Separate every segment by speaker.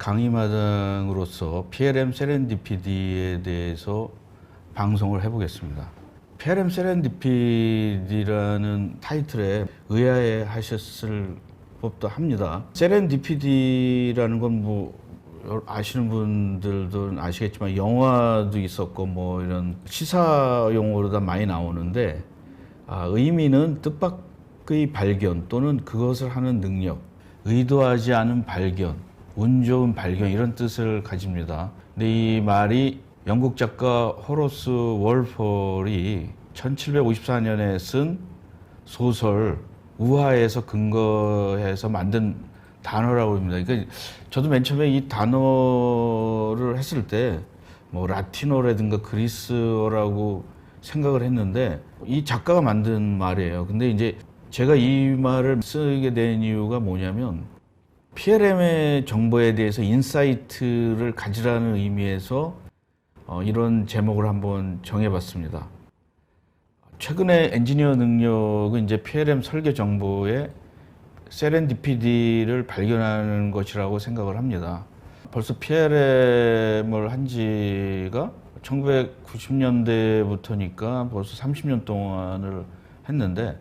Speaker 1: 강의마당으로서 PLM 세렌디피디에 대해서 방송을 해보겠습니다. PLM 세렌디피디라는 타이틀에 의아해 하셨을 법도 합니다. 세렌디피디라는 건 뭐 아시는 분들도 아시겠지만 영화도 있었고 뭐 이런 시사 용어로 다 많이 나오는데 의미는 뜻밖의 발견 또는 그것을 하는 능력, 의도하지 않은 발견, 운 좋은 발견 이런 뜻을 가집니다. 근데 이 말이 영국 작가 호러스 월폴이 1754년에 쓴 소설 우화에서 근거해서 만든 단어라고 합니다. 그러니까 저도 맨 처음에 이 단어를 했을 때 뭐 라틴어라든가 그리스어라고 생각을 했는데 이 작가가 만든 말이에요. 근데 이제 제가 이 말을 쓰게 된 이유가 뭐냐면 PLM의 정보에 대해서 인사이트를 가지라는 의미에서 이런 제목을 한번 정해봤습니다. 최근에 엔지니어 능력은 이제 PLM 설계 정보에 세렌디피디를 발견하는 것이라고 생각을 합니다. 벌써 PLM을 한 지가 1990년대부터니까 벌써 30년 동안을 했는데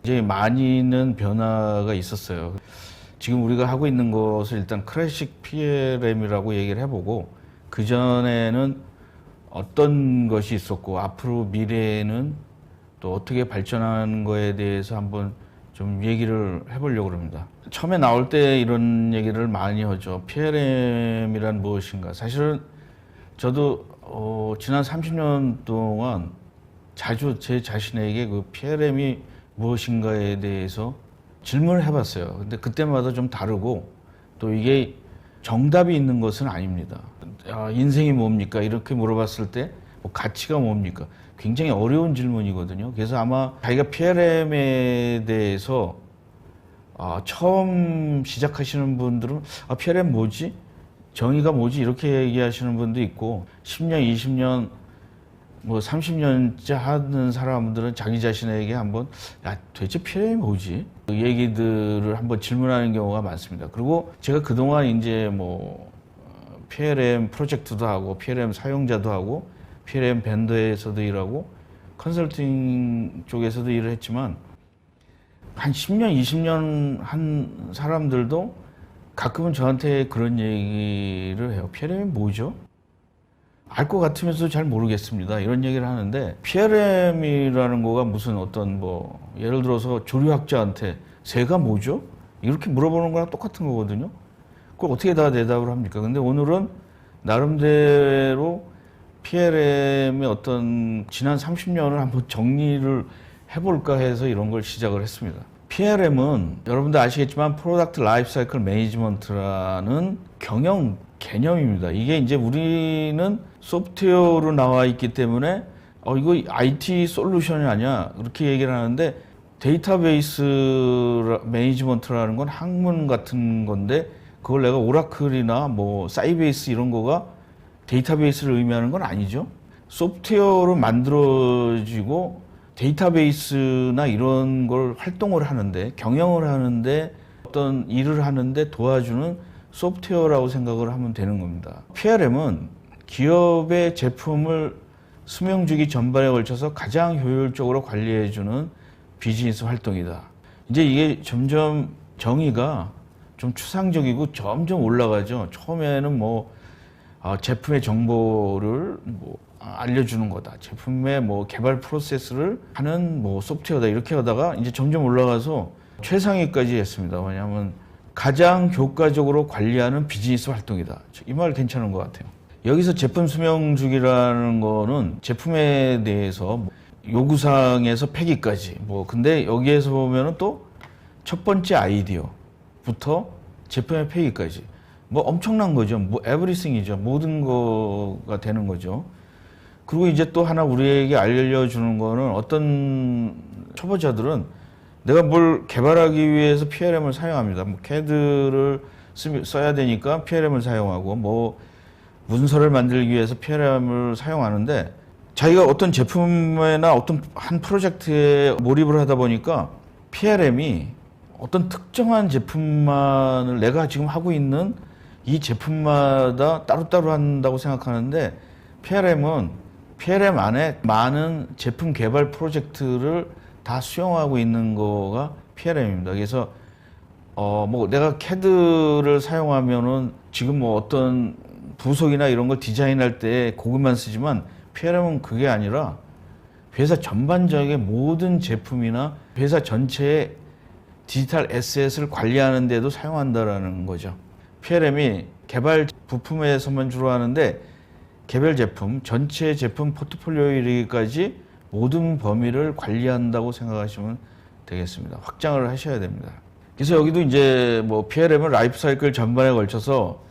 Speaker 1: 이제 많이는 변화가 있었어요. 지금 우리가 하고 있는 것을 일단 클래식 PLM이라고 얘기를 해보고 그전에는 어떤 것이 있었고 앞으로 미래에는 또 어떻게 발전하는 거에 대해서 한번 좀 얘기를 해보려고 합니다. 처음에 나올 때 이런 얘기를 많이 하죠. PLM이란 무엇인가. 사실은 저도 지난 30년 동안 자주 제 자신에게 그 PLM이 무엇인가에 대해서 질문을 해봤어요. 근데 그때마다 좀 다르고 또 이게 정답이 있는 것은 아닙니다. 인생이 뭡니까? 이렇게 물어봤을 때 뭐 가치가 뭡니까? 굉장히 어려운 질문이거든요. 그래서 아마 자기가 PLM에 대해서 처음 시작하시는 분들은 PLM 뭐지? 정의가 뭐지? 이렇게 얘기하시는 분도 있고 10년, 20년, 뭐 30년째 하는 사람들은 자기 자신에게 한번 도대체 PLM이 뭐지? 그 얘기들을 한번 질문하는 경우가 많습니다. 그리고 제가 그동안 이제 뭐 PLM 프로젝트도 하고 PLM 사용자도 하고 PLM 벤더에서도 일하고 컨설팅 쪽에서도 일을 했지만 한 10년, 20년 한 사람들도 가끔은 저한테 그런 얘기를 해요. PLM이 뭐죠? 알 것 같으면서도 잘 모르겠습니다. 이런 얘기를 하는데 PLM이라는 거가 무슨 어떤 뭐 예를 들어서 조류학자한테 새가 뭐죠? 이렇게 물어보는 거랑 똑같은 거거든요. 그걸 어떻게 다 대답을 합니까? 근데 오늘은 나름대로 PLM의 어떤 지난 30년을 한번 정리를 해볼까 해서 이런 걸 시작을 했습니다. PLM은 여러분들 아시겠지만 프로덕트 라이프 사이클 매니지먼트라는 경영 개념입니다. 이게 이제 우리는 소프트웨어로 나와 있기 때문에 이거 IT 솔루션이 아니야 이렇게 얘기를 하는데 데이터베이스 매니지먼트라는 건 학문 같은 건데 그걸 내가 오라클이나 뭐 사이베이스 이런 거가 데이터베이스를 의미하는 건 아니죠. 소프트웨어로 만들어지고 데이터베이스나 이런 걸 활동을 하는데 경영을 하는데 어떤 일을 하는데 도와주는 소프트웨어라고 생각을 하면 되는 겁니다. PLM은 기업의 제품을 수명주기 전반에 걸쳐서 가장 효율적으로 관리해주는 비즈니스 활동이다. 이제 이게 점점 정의가 좀 추상적이고 점점 올라가죠. 처음에는 뭐 제품의 정보를 뭐 알려주는 거다. 제품의 뭐 개발 프로세스를 하는 뭐 소프트웨어다. 이렇게 하다가 이제 점점 올라가서 최상위까지 했습니다. 왜냐하면 가장 효과적으로 관리하는 비즈니스 활동이다. 이 말 괜찮은 것 같아요. 여기서 제품 수명 주기라는 거는 제품에 대해서 뭐 요구사항에서 폐기까지 뭐 근데 여기에서 보면은 또 첫 번째 아이디어부터 제품의 폐기까지 뭐 엄청난 거죠. 뭐 에브리싱이죠. 모든 거가 되는 거죠. 그리고 이제 또 하나 우리에게 알려주는 거는 어떤 초보자들은 내가 뭘 개발하기 위해서 PLM을 사용합니다. 뭐 CAD를 써야 되니까 PLM을 사용하고 뭐 문서를 만들기 위해서 PLM을 사용하는데 자기가 어떤 제품이나 어떤 한 프로젝트에 몰입을 하다 보니까 PLM이 어떤 특정한 제품만을 내가 지금 하고 있는 이 제품마다 따로따로 한다고 생각하는데 PLM 안에 많은 제품 개발 프로젝트를 다 수용하고 있는 거가 PLM입니다. 그래서 뭐 내가 CAD를 사용하면은 지금 뭐 어떤 부속이나 이런 걸 디자인할 때 그것만 쓰지만 PLM은 그게 아니라 회사 전반적인 모든 제품이나 회사 전체의 디지털 에셋을 관리하는 데도 사용한다라는 거죠. PLM이 개발 부품에서만 주로 하는데 개별 제품, 전체 제품 포트폴리오에 이르기까지 모든 범위를 관리한다고 생각하시면 되겠습니다. 확장을 하셔야 됩니다. 그래서 여기도 이제 뭐 PLM은 라이프 사이클 전반에 걸쳐서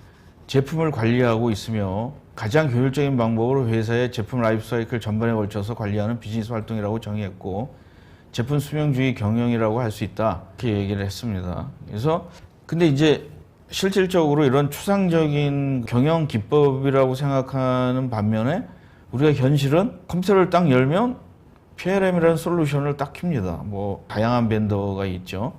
Speaker 1: 제품을 관리하고 있으며 가장 효율적인 방법으로 회사의 제품 라이프 사이클 전반에 걸쳐서 관리하는 비즈니스 활동이라고 정의했고 제품 수명주의 경영이라고 할 수 있다. 이렇게 얘기를 했습니다. 그래서 근데 이제 실질적으로 이런 추상적인 경영 기법이라고 생각하는 반면에 우리가 현실은 컴퓨터를 딱 열면 PLM이라는 솔루션을 딱 켭니다. 뭐 다양한 벤더가 있죠.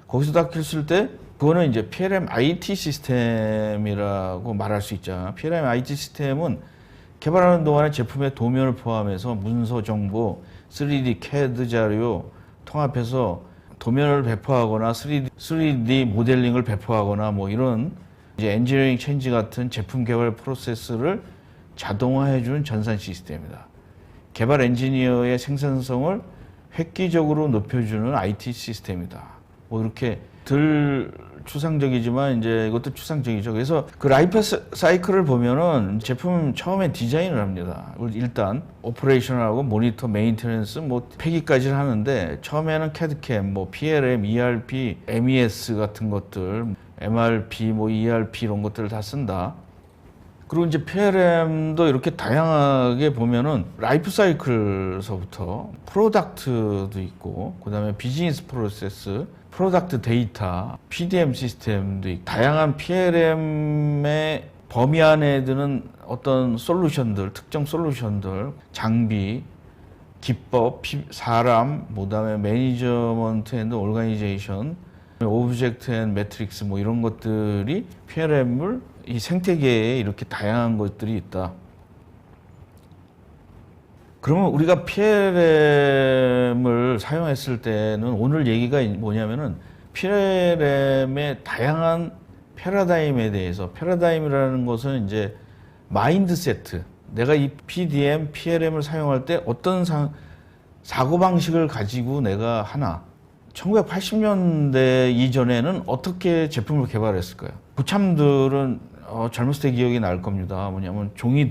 Speaker 1: 거기서 딱 켰을 때 그거는 이제 PLM IT 시스템이라고 말할 수 있죠. PLM IT 시스템은 개발하는 동안에 제품의 도면을 포함해서 문서 정보, 3D CAD 자료 통합해서 도면을 배포하거나 3D 모델링을 배포하거나 뭐 이런 이제 엔지니어링 체인지 같은 제품 개발 프로세스를 자동화해 주는 전산 시스템이다. 개발 엔지니어의 생산성을 획기적으로 높여주는 IT 시스템이다. 뭐 이렇게 덜 추상적이지만 이제 이것도 추상적이죠. 그래서 그 라이프 사이클을 보면은 제품 처음에 디자인을 합니다. 일단 오퍼레이션하고 모니터, 메인테넌스, 뭐 폐기까지는 하는데 처음에는 CAD/CAM, 뭐 PLM, ERP, MES 같은 것들, MRP, 뭐 ERP 이런 것들을 다 쓴다. 그리고 이제 PLM도 이렇게 다양하게 보면은 라이프 사이클서부터 프로덕트도 있고 그다음에 비즈니스 프로세스, 프로덕트 데이터, PDM 시스템도 있고 다양한 PLM의 범위 안에 드는 어떤 솔루션들, 특정 솔루션들, 장비, 기법, 사람, 그다음에 매니저먼트 앤드 오르가니제이션, 오브젝트 앤 매트릭스 뭐 이런 것들이 PLM을 이 생태계에 이렇게 다양한 것들이 있다. 그러면 우리가 PLM을 사용했을 때는 오늘 얘기가 뭐냐면은 PLM의 다양한 패러다임에 대해서 패러다임이라는 것은 이제 마인드세트 내가 이 PDM, PLM을 사용할 때 어떤 사고방식을 가지고 내가 하나 1980년대 이전에는 어떻게 제품을 개발했을까요? 고참들은 젊었을 때 기억이 날 겁니다. 뭐냐면 종이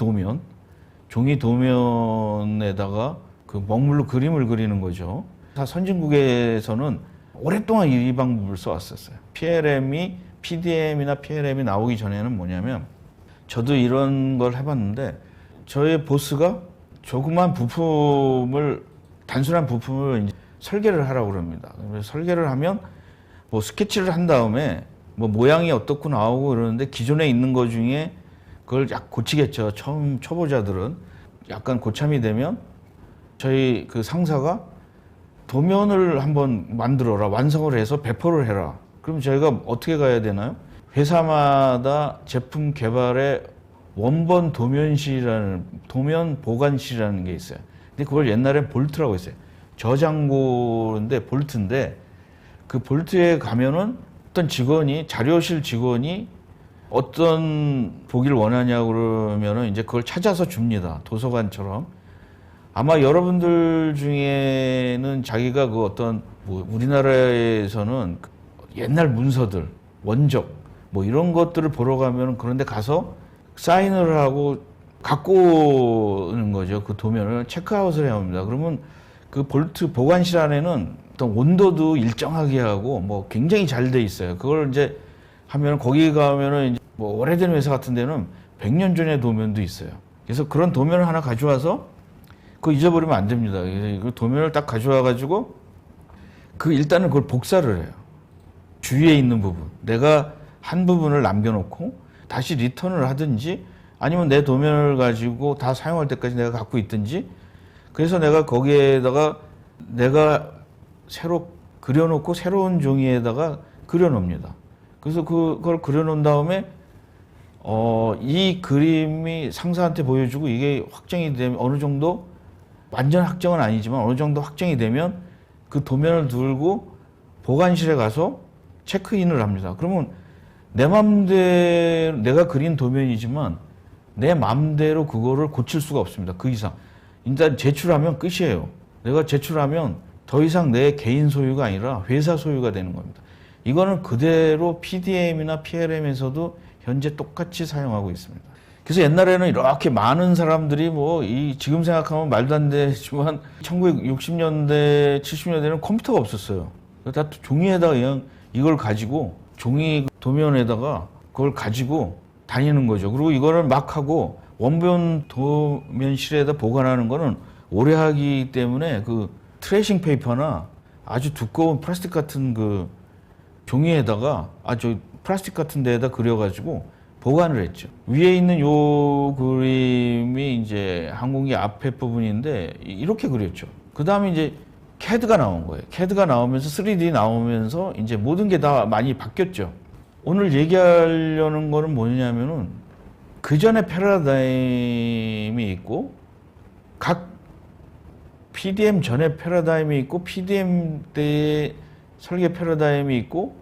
Speaker 1: 도면에다가 그 먹물로 그림을 그리는 거죠. 다 선진국에서는 오랫동안 이 방법을 써왔었어요. PDM이나 PLM이 나오기 전에는 뭐냐면 저도 이런 걸 해봤는데 저의 보스가 조그만 단순한 부품을 이제 설계를 하라고 그럽니다. 설계를 하면 뭐 스케치를 한 다음에 뭐 모양이 어떻고 나오고 그러는데 기존에 있는 것 중에 그걸 약 고치겠죠. 처음 초보자들은 약간 고참이 되면 저희 그 상사가 도면을 한번 만들어라, 완성을 해서 배포를 해라. 그럼 저희가 어떻게 가야 되나요? 회사마다 제품 개발에 원본 도면 보관실이라는 게 있어요. 근데 그걸 옛날에 볼트라고 했어요. 저장고인데 볼트인데 그 볼트에 가면은 어떤 자료실 직원이 어떤 보기를 원하냐고 그러면은 이제 그걸 찾아서 줍니다. 도서관처럼. 아마 여러분들 중에는 자기가 그 어떤 뭐 우리나라에서는 옛날 문서들, 원적 뭐 이런 것들을 보러 가면은 그런데 가서 사인을 하고 갖고 오는 거죠. 그 도면을 체크아웃을 해야 합니다. 그러면 그 볼트 보관실 안에는 어떤 온도도 일정하게 하고 뭐 굉장히 잘 돼 있어요. 그걸 이제 하면 거기 가면은 이제 뭐 오래된 회사 같은 데는 100년 전의 도면도 있어요. 그래서 그런 도면을 하나 가져와서 그거 잊어버리면 안 됩니다. 그 도면을 딱 가져와 가지고 일단은 그걸 복사를 해요. 주위에 있는 부분. 내가 한 부분을 남겨놓고 다시 리턴을 하든지 아니면 내 도면을 가지고 다 사용할 때까지 내가 갖고 있든지 그래서 내가 거기에다가 내가 새로 그려놓고 새로운 종이에다가 그려놓습니다. 그래서 그걸 그려놓은 다음에 이 그림이 상사한테 보여주고 이게 확정이 되면 어느 정도 완전 확정은 아니지만 어느 정도 확정이 되면 그 도면을 들고 보관실에 가서 체크인을 합니다. 그러면 내 맘대로 내가 그린 도면이지만 내 맘대로 그거를 고칠 수가 없습니다. 그 이상. 일단 제출하면 끝이에요. 내가 제출하면 더 이상 내 개인 소유가 아니라 회사 소유가 되는 겁니다. 이거는 그대로 PDM이나 PLM에서도 현재 똑같이 사용하고 있습니다. 그래서 옛날에는 이렇게 많은 사람들이 지금 생각하면 말도 안 되지만 1960년대, 70년대에는 컴퓨터가 없었어요. 다 종이에다가 그냥 이걸 가지고 종이 도면에다가 그걸 가지고 다니는 거죠. 그리고 이거를 막 하고 원본 도면실에다 보관하는 거는 오래 하기 때문에 그 트레이싱 페이퍼나 아주 두꺼운 플라스틱 같은 그 종이에다가 플라스틱 같은 데에다 그려가지고 보관을 했죠. 위에 있는 요 그림이 이제 항공기 앞에 부분인데 이렇게 그렸죠. 그 다음에 이제 CAD가 나온 거예요. CAD가 나오면서 3D 나오면서 이제 모든 게 다 많이 바뀌었죠. 오늘 얘기하려는 거는 뭐냐면은 그 전에 패러다임이 있고 각 PDM 전에 패러다임이 있고 PDM 때의 설계 패러다임이 있고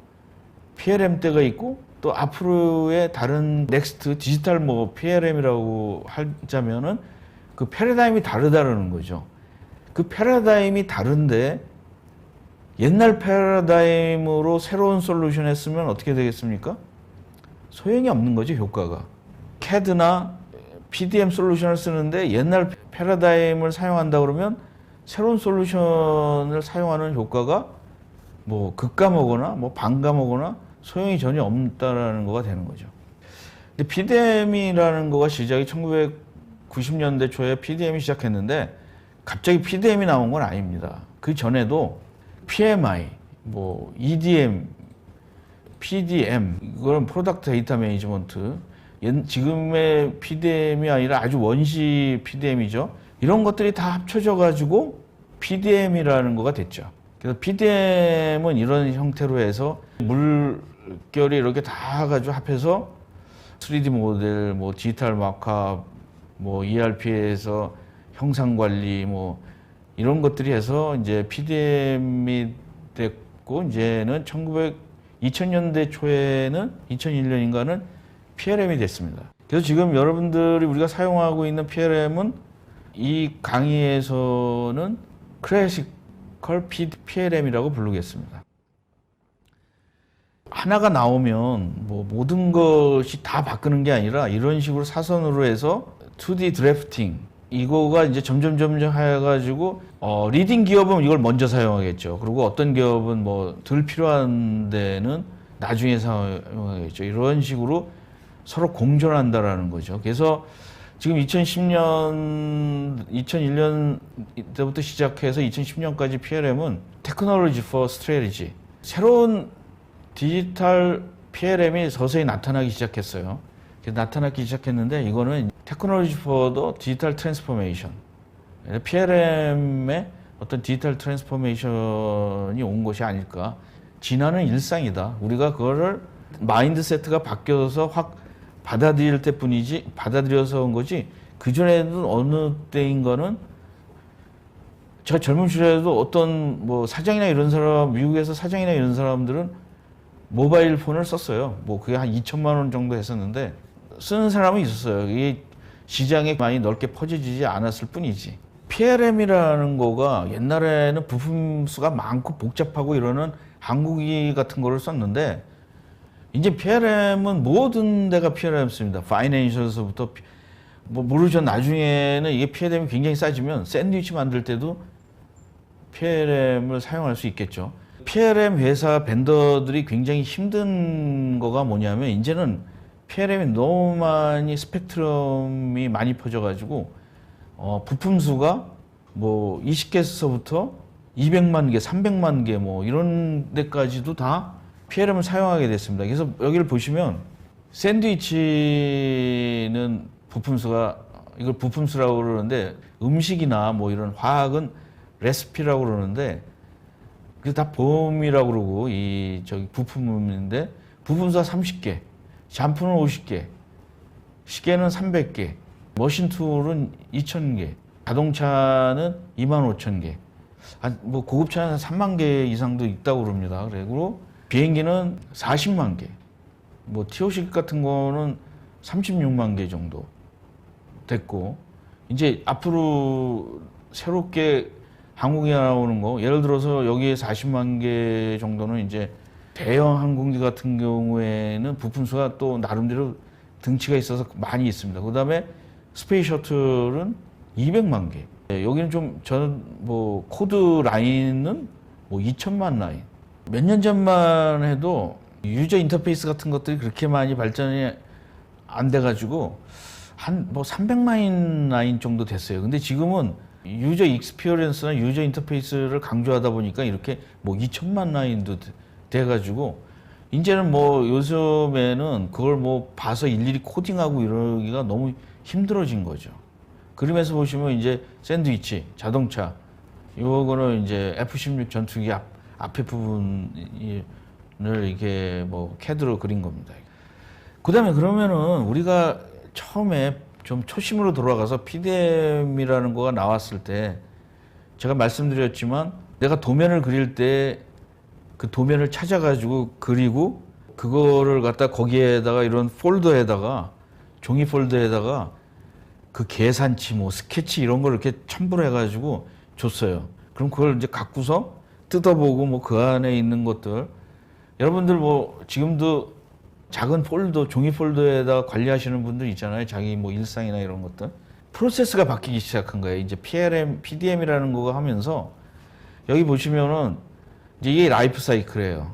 Speaker 1: PLM 때가 있고 또 앞으로의 다른 넥스트 디지털 PLM이라고 하자면은 그 패러다임이 다르다는 거죠. 그 패러다임이 다른데 옛날 패러다임으로 새로운 솔루션 했으면 어떻게 되겠습니까? 소용이 없는 거죠, 효과가. CAD나 PDM 솔루션을 쓰는데 옛날 패러다임을 사용한다 그러면 새로운 솔루션을 사용하는 효과가 급감하거나 반감하거나 소용이 전혀 없다라는 거가 되는 거죠. 근데 PDM이라는 거가 시작이 1990년대 초에 PDM이 시작했는데 갑자기 PDM이 나온 건 아닙니다. 그 전에도 PMI, EDM, PDM, 이거는 프로덕트 데이터 매니지먼트, 지금의 PDM이 아니라 아주 원시 PDM이죠. 이런 것들이 다 합쳐져 가지고 PDM이라는 거가 됐죠. 그래서 PDM은 이런 형태로 해서 물결이 이렇게 다 가지고 합해서 3D 모델, 디지털 마크업, ERP에서 형상 관리, 이런 것들이 해서 이제 PDM이 됐고, 이제는 2000년대 초에는 2001년인가는 PLM이 됐습니다. 그래서 지금 여러분들이 우리가 사용하고 있는 PLM은 이 강의에서는 클래시컬 PLM이라고 부르겠습니다. 하나가 나오면 모든 것이 다 바꾸는 게 아니라 이런 식으로 사선으로 해서 2D 드래프팅, 이거가 이제 점점 해가지고 리딩 기업은 이걸 먼저 사용하겠죠. 그리고 어떤 기업은 덜 필요한 데는 나중에 사용하겠죠. 이런 식으로 서로 공존한다라는 거죠. 그래서 지금 2001년 때부터 시작해서 2010년까지 PLM은 Technology for Strategy, 새로운 디지털 PLM이 서서히 나타나기 시작했어요. 나타나기 시작했는데 이거는 Technology for the Digital Transformation, PLM의 어떤 디지털 트랜스포메이션이 온 것이 아닐까. 진화는 일상이다. 우리가 그거를 마인드세트가 바뀌어서 확 받아들일 때뿐이지, 받아들여서 온 거지, 그전에는 어느 때인 거는 저 젊은 시절에도 어떤 사장이나 이런 사람, 미국에서 사장이나 이런 사람들은 모바일 폰을 썼어요. 그게 한 2천만 원 정도 했었는데 쓰는 사람은 있었어요. 이게 시장에 많이 넓게 퍼지지 않았을 뿐이지. PLM이라는 거가 옛날에는 부품 수가 많고 복잡하고 이러는 항공기 같은 거를 썼는데 이제 PLM은 모든 데가 PLM 씁니다. 파이낸셜에서부터 모르죠. 나중에는 이게 PLM이 굉장히 싸지면 샌드위치 만들 때도 PLM을 사용할 수 있겠죠. PLM 회사 벤더들이 굉장히 힘든 거가 뭐냐면 이제는 PLM이 너무 많이 스펙트럼이 많이 퍼져가지고 부품 수가 20개에서부터 200만 개, 300만 개 이런 데까지도 다 PLM을 사용하게 됐습니다. 그래서 여기를 보시면 샌드위치는 부품 수가, 이걸 부품 수라고 그러는데 음식이나 이런 화학은 레시피라고 그러는데 그게 다 보험이라고 그러고 부품인데 부품 수가 30개, 샴푸는 50개, 시계는 300개, 머신 툴은 2,000개, 자동차는 25,000개, 뭐 고급차는 3만 개 이상도 있다고 그럽니다. 그리고 비행기는 40만 개, 뭐 티오식 같은 거는 36만 개 정도 됐고, 이제 앞으로 새롭게 항공기 나오는 거, 예를 들어서 여기에 40만 개 정도는 이제 대형 항공기 같은 경우에는 부품수가 또 나름대로 등치가 있어서 많이 있습니다. 그 다음에 스페이스 셔틀은 200만 개. 여기는 좀 저는 뭐 코드 라인은 뭐 2천만 라인. 몇 년 전만 해도 유저 인터페이스 같은 것들이 그렇게 많이 발전이 안 돼가지고 한 뭐 300만 라인 정도 됐어요. 근데 지금은 유저 익스피리언스나 유저 인터페이스를 강조하다 보니까 이렇게 뭐 2천만 라인도 돼가지고 이제는 뭐 요즘에는 그걸 뭐 봐서 일일이 코딩하고 이러기가 너무 힘들어진 거죠. 그림에서 보시면 이제 샌드위치, 자동차, 요거는 이제 F-16 전투기 앞에 부분을 이렇게 뭐 CAD로 그린 겁니다. 그 다음에 그러면은 우리가 처음에 좀 초심으로 돌아가서 PDM이라는 거가 나왔을 때 제가 말씀드렸지만 내가 도면을 그릴 때 그 도면을 찾아가지고 그리고 그거를 갖다 거기에다가 이런 폴더에다가 종이 폴더에다가 그 계산치 뭐 스케치 이런 걸 이렇게 첨부를 해가지고 줬어요. 그럼 그걸 이제 갖고서 뜯어보고 뭐 그 안에 있는 것들 여러분들 뭐 지금도 작은 폴더 종이 폴더에다가 관리하시는 분들 있잖아요. 자기 뭐 일상이나 이런 것들 프로세스가 바뀌기 시작한 거예요. 이제 PDM이라는 거가 하면서 여기 보시면은 이제 이게 라이프 사이클이에요.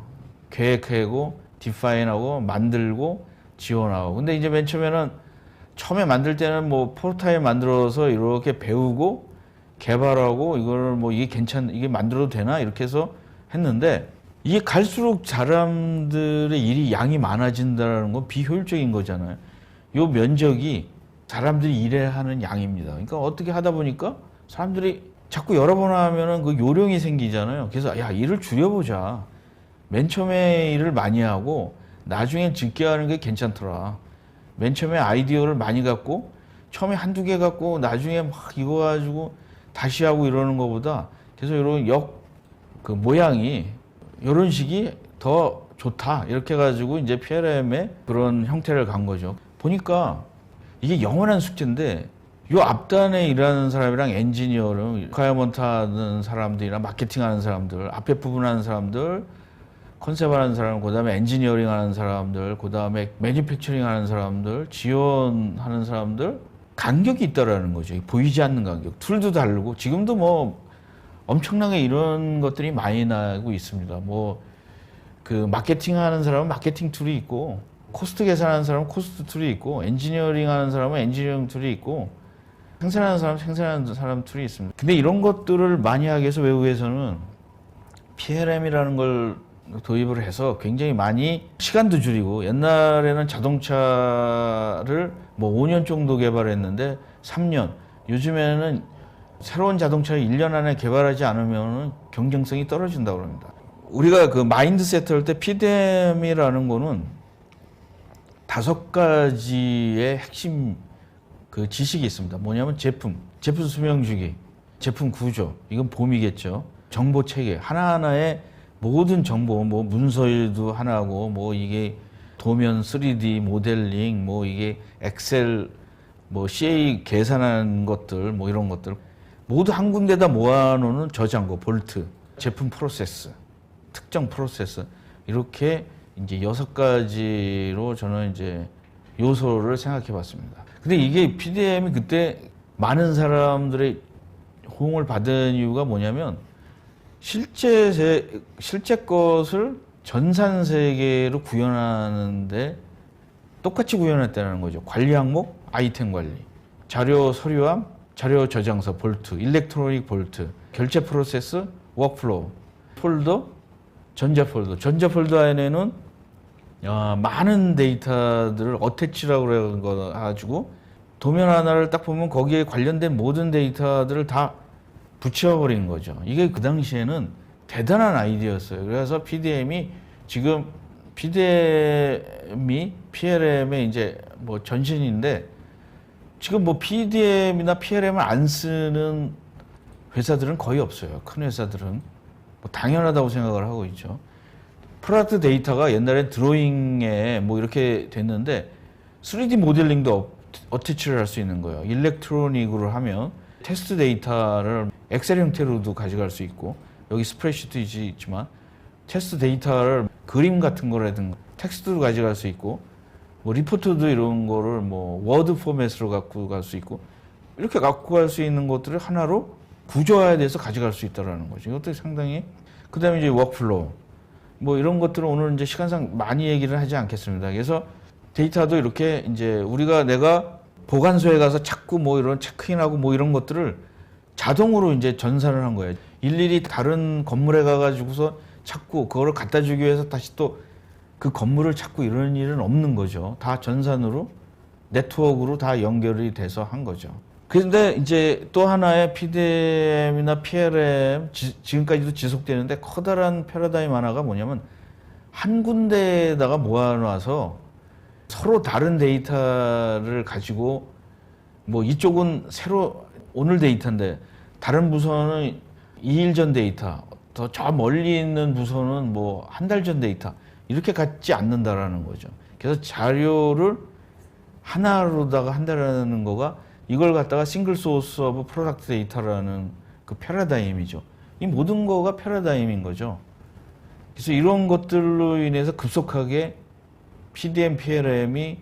Speaker 1: 계획하고 디파인하고 만들고 지원하고. 근데 이제 맨 처음에는 처음에 만들 때는 뭐 프로타입 만들어서 이렇게 배우고 개발하고 이거를 뭐 이게 만들어도 되나 이렇게 해서 했는데 이게 갈수록 사람들의 일이 양이 많아진다는 건 비효율적인 거잖아요. 요 면적이 사람들이 일해야 하는 양입니다. 그러니까 어떻게 하다 보니까 사람들이 자꾸 여러 번 하면은 그 요령이 생기잖아요. 그래서 야, 일을 줄여보자. 맨 처음에 일을 많이 하고 나중에 적게 하는 게 괜찮더라. 맨 처음에 아이디어를 많이 갖고 처음에 한두 개 갖고 나중에 막 이거 가지고 다시 하고 이러는 것보다 그래서 이런 그 모양이 이런 식이 더 좋다. 이렇게 해가지고 이제 PLM의 그런 형태를 간 거죠. 보니까 이게 영원한 숙제인데 요 앞단에 일하는 사람이랑 엔지니어를 리퀘어먼트 하는 사람들이나 마케팅 하는 사람들, 앞에 부분 하는 사람들, 컨셉 하는 사람, 그 다음에 엔지니어링 하는 사람들, 그 다음에 매니팩처링 하는 사람들, 지원하는 사람들, 간격이 있다라는 거죠. 보이지 않는 간격. 툴도 다르고, 지금도 뭐 엄청나게 이런 것들이 많이 나고 있습니다. 뭐, 그 마케팅 하는 사람은 마케팅 툴이 있고, 코스트 계산하는 사람은 코스트 툴이 있고, 엔지니어링 하는 사람은 엔지니어링 툴이 있고, 생산하는 사람은 생산하는 사람 툴이 있습니다. 근데 이런 것들을 많이 하기 위해서 외국에서는 PLM이라는 걸 도입을 해서 굉장히 많이 시간도 줄이고 옛날에는 자동차를 뭐 5년 정도 개발했는데 3년 요즘에는 새로운 자동차를 1년 안에 개발하지 않으면 경쟁성이 떨어진다고 합니다. 우리가 그 마인드셋 할 때 PDM이라는 거는 5가지의 핵심 그 지식이 있습니다. 뭐냐면 제품 수명 주기, 제품 구조, 이건 봄이겠죠. 정보 체계, 하나하나의 모든 정보, 뭐 문서도 하나고, 뭐 이게 도면 3D 모델링, 뭐 이게 엑셀, 뭐 CA 계산하는 것들, 뭐 이런 것들 모두 한 군데다 모아놓는 저장고, 볼트, 제품 프로세스, 특정 프로세스 이렇게 이제 6가지로 저는 이제 요소를 생각해 봤습니다. 근데 이게 PDM이 그때 많은 사람들의 호응을 받은 이유가 뭐냐면 실제 것을 전산 세계로 구현하는데 똑같이 구현했다는 거죠. 관리 항목, 아이템 관리, 자료 서류함, 자료 저장소, 볼트, 일렉트로닉 볼트, 결제 프로세스, 워크플로우, 폴더, 전자 폴더 안에는 많은 데이터들을 어태치라고 그래가지고 도면 하나를 딱 보면 거기에 관련된 모든 데이터들을 다 붙여버리는 거죠. 이게 그 당시에는 대단한 아이디어였어요. 그래서 PDM이 지금 PLM의 이제 뭐 전신인데 지금 뭐 PDM이나 PLM을 안 쓰는 회사들은 거의 없어요. 큰 회사들은. 뭐 당연하다고 생각을 하고 있죠. 프로덕트 데이터가 옛날엔 드로잉에 뭐 이렇게 됐는데 3D 모델링도 어태치를 할 수 있는 거예요. 일렉트로닉으로 하면 테스트 데이터를 엑셀 형태로도 가져갈 수 있고 여기 스프레드시트 있지만 테스트 데이터를 그림 같은 거라든가 텍스트로 가져갈 수 있고 뭐 리포트도 이런 거를 뭐 워드 포맷으로 갖고 갈 수 있고 이렇게 갖고 갈 수 있는 것들을 하나로 구조화돼서 가져갈 수 있다라는 거죠. 이것도 상당히 그다음에 이제 워크플로우 뭐 이런 것들은 오늘 이제 시간상 많이 얘기를 하지 않겠습니다. 그래서 데이터도 이렇게 이제 내가 보관소에 가서 자꾸 뭐 이런 체크인하고 뭐 이런 것들을 자동으로 이제 전산을 한 거예요. 일일이 다른 건물에 가가지고서 자꾸 그거를 갖다 주기 위해서 다시 또 그 건물을 찾고 이런 일은 없는 거죠. 다 전산으로 네트워크로 다 연결이 돼서 한 거죠. 그런데 이제 또 하나의 PDM이나 PLM 지금까지도 지속되는데 커다란 패러다임 하나가 뭐냐면 한 군데에다가 모아놔서 서로 다른 데이터를 가지고 뭐 이쪽은 새로 오늘 데이터인데 다른 부서는 2일 전 데이터 더 저 멀리 있는 부서는 뭐 한 달 전 데이터 이렇게 갖지 않는다라는 거죠. 그래서 자료를 하나로다가 한다라는 거가 이걸 갖다가 싱글 소스 오브 프로덕트 데이터라는 그 패러다임이죠. 이 모든 거가 패러다임인 거죠. 그래서 이런 것들로 인해서 급속하게 PDM, PLM이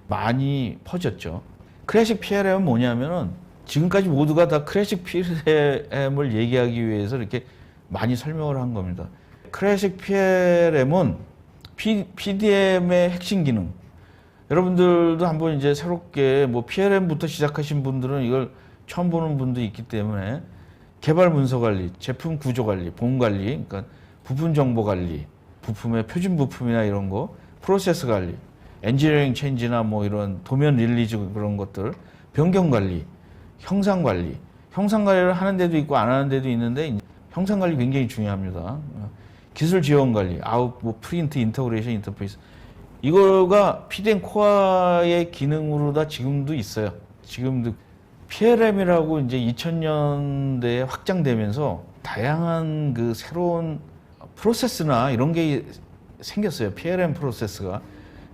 Speaker 1: 많이 퍼졌죠. 클래식 PLM은 뭐냐면은 지금까지 모두가 다 클래식 PLM을 얘기하기 위해서 이렇게 많이 설명을 한 겁니다. 클래식 PLM은 PDM의 핵심 기능. 여러분들도 한번 이제 새롭게 뭐 PLM부터 시작하신 분들은 이걸 처음 보는 분도 있기 때문에 개발 문서 관리, 제품 구조 관리, 보험 관리, 그러니까 부품 정보 관리, 부품의 표준 부품이나 이런 거, 프로세스 관리, 엔지니어링 체인지나 뭐 이런 도면 릴리즈 그런 것들, 변경 관리, 형상 관리. 형상 관리를 하는 데도 있고 안 하는 데도 있는데 형상 관리 굉장히 중요합니다. 기술 지원 관리, 뭐 프린트, 인터그레이션, 인터페이스. 이거가 PDM 코어의 기능으로 다 지금도 있어요. 지금도 PLM이라고 이제 2000년대에 확장되면서 다양한 그 새로운 프로세스나 이런 게 생겼어요. PLM 프로세스가.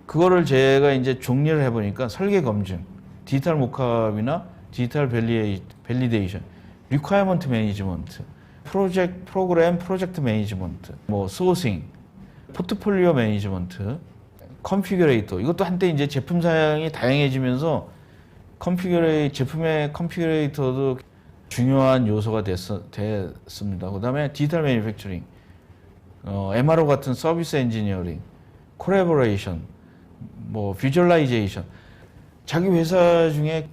Speaker 1: 그거를 제가 이제 정리를 해보니까 설계 검증, 디지털 모캅이나 디지털 밸리데이션, 리퀘어먼트 매니지먼트, 프로젝트 매니지먼트, 뭐 소싱, 포트폴리오 매니지먼트, 컨피규레이터. 이것도 한때 이제 제품 사양이 다양해지면서 제품의 컨피규레이터도 중요한 요소가 됐습니다. 그다음에 디지털 매니팩처링, MRO 같은 서비스 엔지니어링, 콜래보레이션, 뭐 비주얼라이제이션. 자기 회사 중에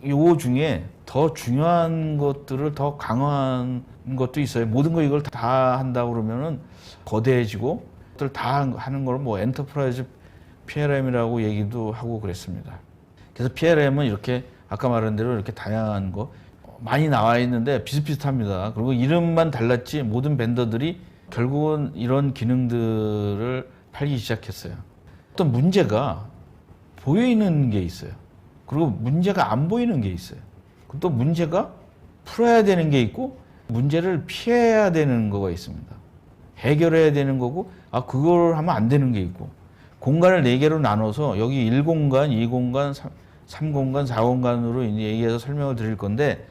Speaker 1: 더 중요한 것들을 더 강화한 것도 있어요. 모든 거 이걸 다 한다 그러면은 거대해지고 그것들 다 하는 걸 뭐 엔터프라이즈 PLM이라고 얘기도 하고 그랬습니다. 그래서 PLM은 이렇게 아까 말한 대로 이렇게 다양한 거 많이 나와 있는데 비슷비슷합니다. 그리고 이름만 달랐지 모든 벤더들이 결국은 이런 기능들을 팔기 시작했어요. 어떤 문제가 보이는 게 있어요. 그리고 문제가 안 보이는 게 있어요. 또 문제가 풀어야 되는 게 있고 문제를 피해야 되는 거가 있습니다. 해결해야 되는 거고 그걸 하면 안 되는 게 있고 공간을 4개로 나눠서 여기 1공간, 2공간, 3공간, 4공간으로 이제 얘기해서 설명을 드릴 건데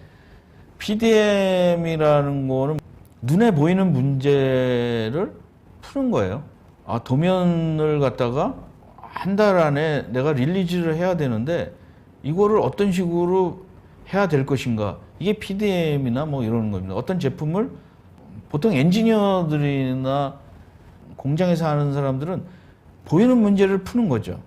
Speaker 1: PDM이라는 거는 눈에 보이는 문제를 푸는 거예요. 도면을 갖다가 한 달 안에 내가 릴리즈를 해야 되는데 이거를 어떤 식으로 해야 될 것인가. 이게 PDM이나 뭐 이런 겁니다. 어떤 제품을 보통 엔지니어들이나 공장에서 하는 사람들은 보이는 문제를 푸는 거죠.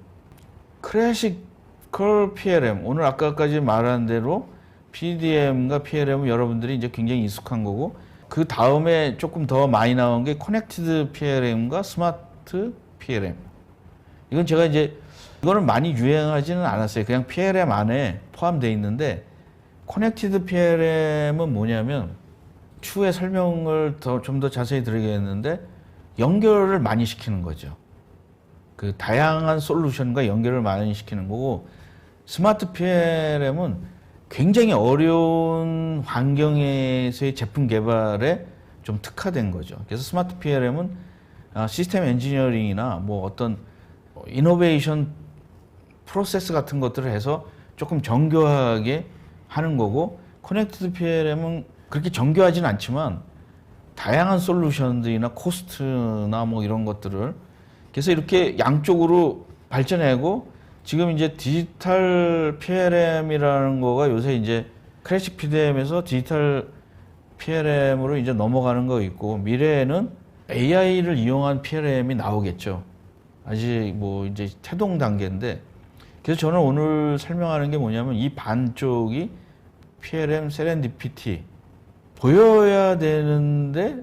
Speaker 1: 클래시컬 PLM, 오늘 아까까지 말한 대로 PDM과 PLM은 여러분들이 이제 굉장히 익숙한 거고 그 다음에 조금 더 많이 나온 게 커넥티드 PLM과 스마트 PLM. 이건 제가 이거는 많이 유행하지는 않았어요. 그냥 PLM 안에 포함되어 있는데 커넥티드 PLM은 뭐냐면 추후에 설명을 좀 더 자세히 드리겠는데 연결을 많이 시키는 거죠. 그 다양한 솔루션과 연결을 많이 시키는 거고 스마트 PLM은 굉장히 어려운 환경에서의 제품 개발에 좀 특화된 거죠. 그래서 스마트 PLM은 시스템 엔지니어링이나 뭐 어떤 이노베이션 프로세스 같은 것들을 해서 조금 정교하게 하는 거고, 커넥티드 PLM은 그렇게 정교하진 않지만 다양한 솔루션들이나 코스트나 뭐 이런 것들을 그래서 이렇게 양쪽으로 발전하고, 지금 이제 디지털 PLM이라는 거가 요새 이제 클래식 PDM에서 디지털 PLM으로 이제 넘어가는 거 있고, 미래에는 AI를 이용한 PLM이 나오겠죠. 아직 뭐 이제 태동 단계인데, 그래서 저는 오늘 설명하는 게 뭐냐면 이 반쪽이 PLM 세렌디피티, 보여야 되는데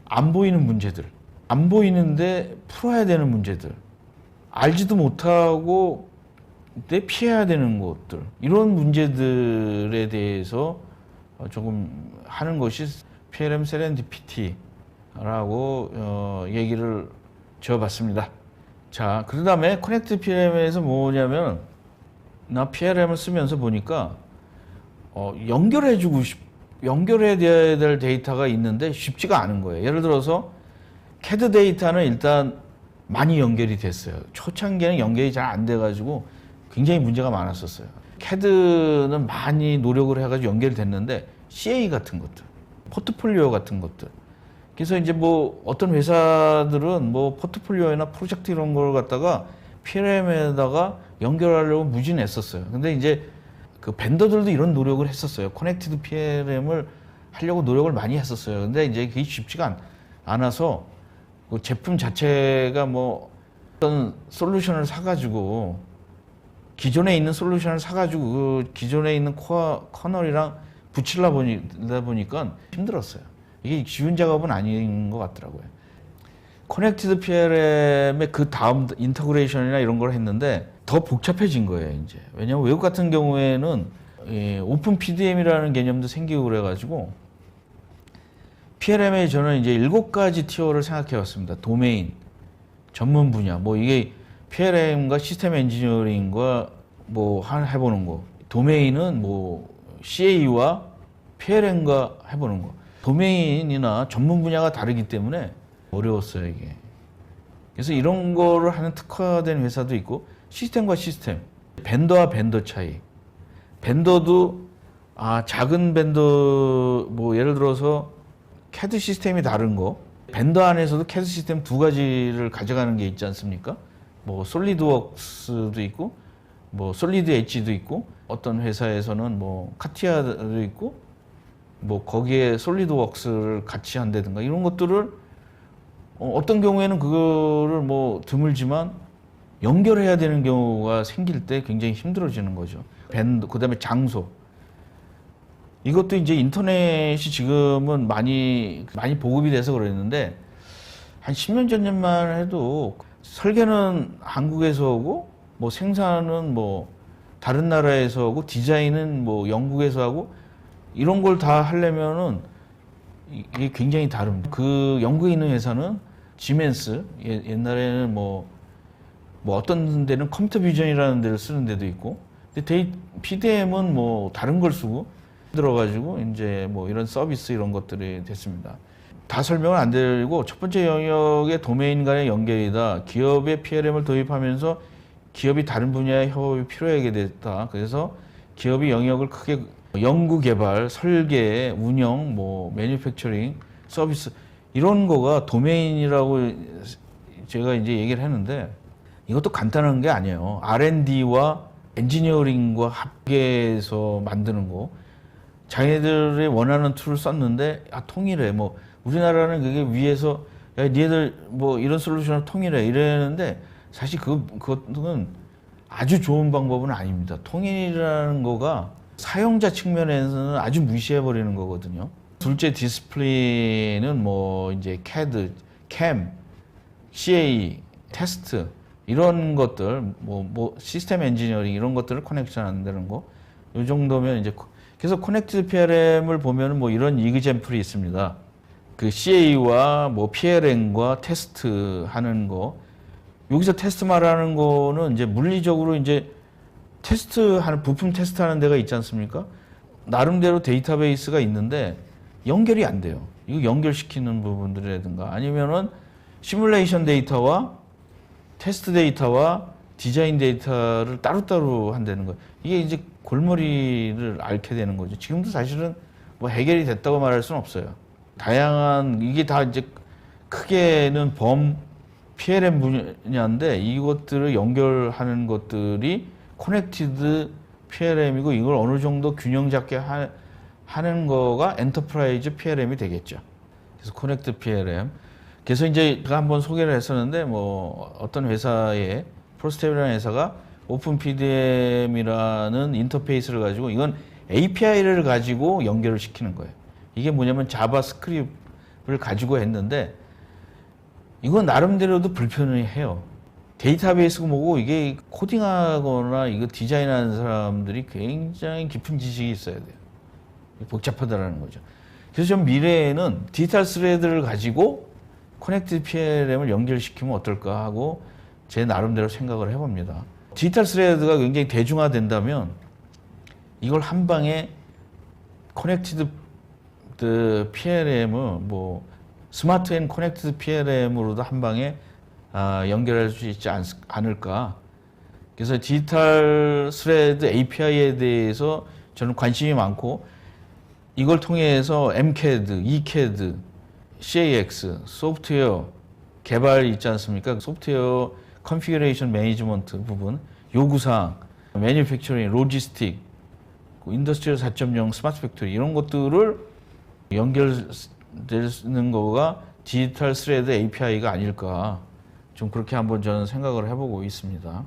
Speaker 1: 안 보이는 문제들, 안 보이는데 풀어야 되는 문제들, 알지도 못하고 내 피해야 되는 것들, 이런 문제들에 대해서 조금 하는 것이 PLM 세렌디피티라고 얘기를 지어봤습니다. 자, 그 다음에 커넥트 PLM에서 뭐냐면, 나 PLM을 쓰면서 보니까 연결해야 될 데이터가 있는데 쉽지가 않은 거예요. 예를 들어서 CAD 데이터는 일단 많이 연결이 됐어요. 초창기에는 연결이 잘 안 돼가지고 굉장히 문제가 많았었어요. CAD는 많이 노력을 해가지고 연결이 됐는데, CA 같은 것들, 포트폴리오 같은 것들. 그래서 이제 뭐 어떤 회사들은 뭐 포트폴리오나 프로젝트 이런 걸 갖다가 PLM에다가 연결하려고 무진했었어요. 근데 이제 그 벤더들도 이런 노력을 했었어요. 커넥티드 PLM을 하려고 노력을 많이 했었어요. 근데 이제 그게 쉽지가 않아서 그 제품 자체가 뭐 어떤 솔루션을 사가지고, 기존에 있는 솔루션을 사가지고 그 기존에 있는 커널이랑 붙이려 보니까 힘들었어요. 이게 쉬운 작업은 아닌 것 같더라고요. 커넥티드 PLM의 그 다음 인터그레이션이나 이런 걸 했는데 더 복잡해진 거예요, 이제. 왜냐면 외국 같은 경우에는 오픈 PDM이라는 개념도 생기고 그래가지고, PLM에 저는 이제 7가지 티어를 생각해 왔습니다. 도메인, 전문 분야, 뭐 이게 PLM과 시스템 엔지니어링과 뭐 해보는 거. 도메인은 뭐 CA와 PLM과 해보는 거. 도메인이나 전문 분야가 다르기 때문에 어려웠어요, 이게. 그래서 이런 거를 하는 특화된 회사도 있고, 시스템과 시스템, 벤더와 벤더 차이. 벤더도 작은 벤더, 뭐 예를 들어서 CAD 시스템이 다른 거, 벤더 안에서도 CAD 시스템 2가지를 가져가는 게 있지 않습니까? 뭐 솔리드웍스도 있고, 뭐 솔리드 엣지도 있고, 어떤 회사에서는 뭐 카티아도 있고, 뭐 거기에 솔리드웍스를 같이 한다든가, 이런 것들을 어떤 경우에는 그거를 뭐 드물지만 연결해야 되는 경우가 생길 때 굉장히 힘들어지는 거죠. 밴드, 그 다음에 장소. 이것도 이제 인터넷이 지금은 많이 보급이 돼서 그랬는데, 한 10년 전만 해도 설계는 한국에서 오고, 뭐 생산은 뭐 다른 나라에서 오고, 디자인은 뭐 영국에서 하고, 이런 걸 다 하려면은 이게 굉장히 다릅니다. 그 영국에 있는 회사는 지멘스, 옛날에는 뭐 어떤 데는 컴퓨터 비전이라는 데를 쓰는 데도 있고, 근데 PDM은 뭐 다른 걸 쓰고 들어가지고 이제 뭐 이런 서비스 이런 것들이 됐습니다. 다 설명은 안 드리고, 첫 번째 영역의 도메인 간의 연결이다. 기업의 PLM을 도입하면서 기업이 다른 분야의 협업이 필요하게 됐다. 그래서 기업이 영역을 크게 연구 개발, 설계, 운영, 뭐 매니팩처링, 서비스, 이런 거가 도메인이라고 제가 이제 얘기를 했는데, 이것도 간단한 게 아니에요. R&D와 엔지니어링과 합계해서 만드는 거. 자기들이 원하는 툴을 썼는데 통일해. 뭐 우리나라는 그게 위에서 야, 니네들 뭐 이런 솔루션을 통일해 이러는데, 사실 그것은 아주 좋은 방법은 아닙니다. 통일이라는 거가 사용자 측면에서는 아주 무시해버리는 거거든요. 둘째 디스플레이는 뭐 이제 CAD, CAM, CA, 테스트, 이런 것들, 뭐 시스템 엔지니어링 이런 것들을 커넥션 한다는 거. 이 정도면 이제, 그래서 커넥티드 PLM을 보면은 뭐 이런 이그젬플이 있습니다. 그 CA와 뭐 PLM과 테스트 하는 거. 여기서 테스트 말하는 거는 이제 물리적으로 이제 테스트하는 부품 테스트하는 데가 있지 않습니까? 나름대로 데이터베이스가 있는데 연결이 안 돼요. 이거 연결시키는 부분들이라든가 아니면은 시뮬레이션 데이터와 테스트 데이터와 디자인 데이터를 따로따로 한다는 거예요. 이게 이제 골머리를 앓게 되는 거죠. 지금도 사실은 뭐 해결이 됐다고 말할 수는 없어요. 다양한 이게 다 이제 크게는 PLM 분야인데 이것들을 연결하는 것들이 커넥티드 PLM이고 이걸 어느 정도 균형 잡게 하는 거가 엔터프라이즈 PLM이 되겠죠. 그래서 커넥티드 PLM. 그래서 이제 제가 한번 소개를 했었는데 뭐 어떤 회사에 프로스텝이라는 회사가 오픈 PDM이라는 인터페이스를 가지고 이건 API를 가지고 연결을 시키는 거예요. 이게 뭐냐면 자바스크립트를 가지고 했는데 이건 나름대로도 불편해요. 데이터베이스고 뭐고 이게 코딩하거나 이거 디자인하는 사람들이 굉장히 깊은 지식이 있어야 돼요. 복잡하다라는 거죠. 그래서 좀 미래에는 디지털 스레드를 가지고 커넥티드 PLM을 연결시키면 어떨까 하고 제 나름대로 생각을 해봅니다. 디지털 스레드가 굉장히 대중화된다면 이걸 한 방에 커넥티드 PLM을 뭐 스마트 앤 커넥티드 PLM으로도 한 방에 연결할 수 있지 않을까. 그래서 디지털 스레드 API에 대해서 저는 관심이 많고 이걸 통해서 MCAD, ECAD, CAX, 소프트웨어 개발 있지 않습니까? 소프트웨어 컨피규레이션 매니지먼트 부분, 요구사항, 매니팩처링, 로지스틱, 인더스트리얼 4.0, 스마트 팩토리 이런 것들을 연결되는 거가 디지털 스레드 API가 아닐까. 좀 그렇게 한번 저는 생각을 해보고 있습니다.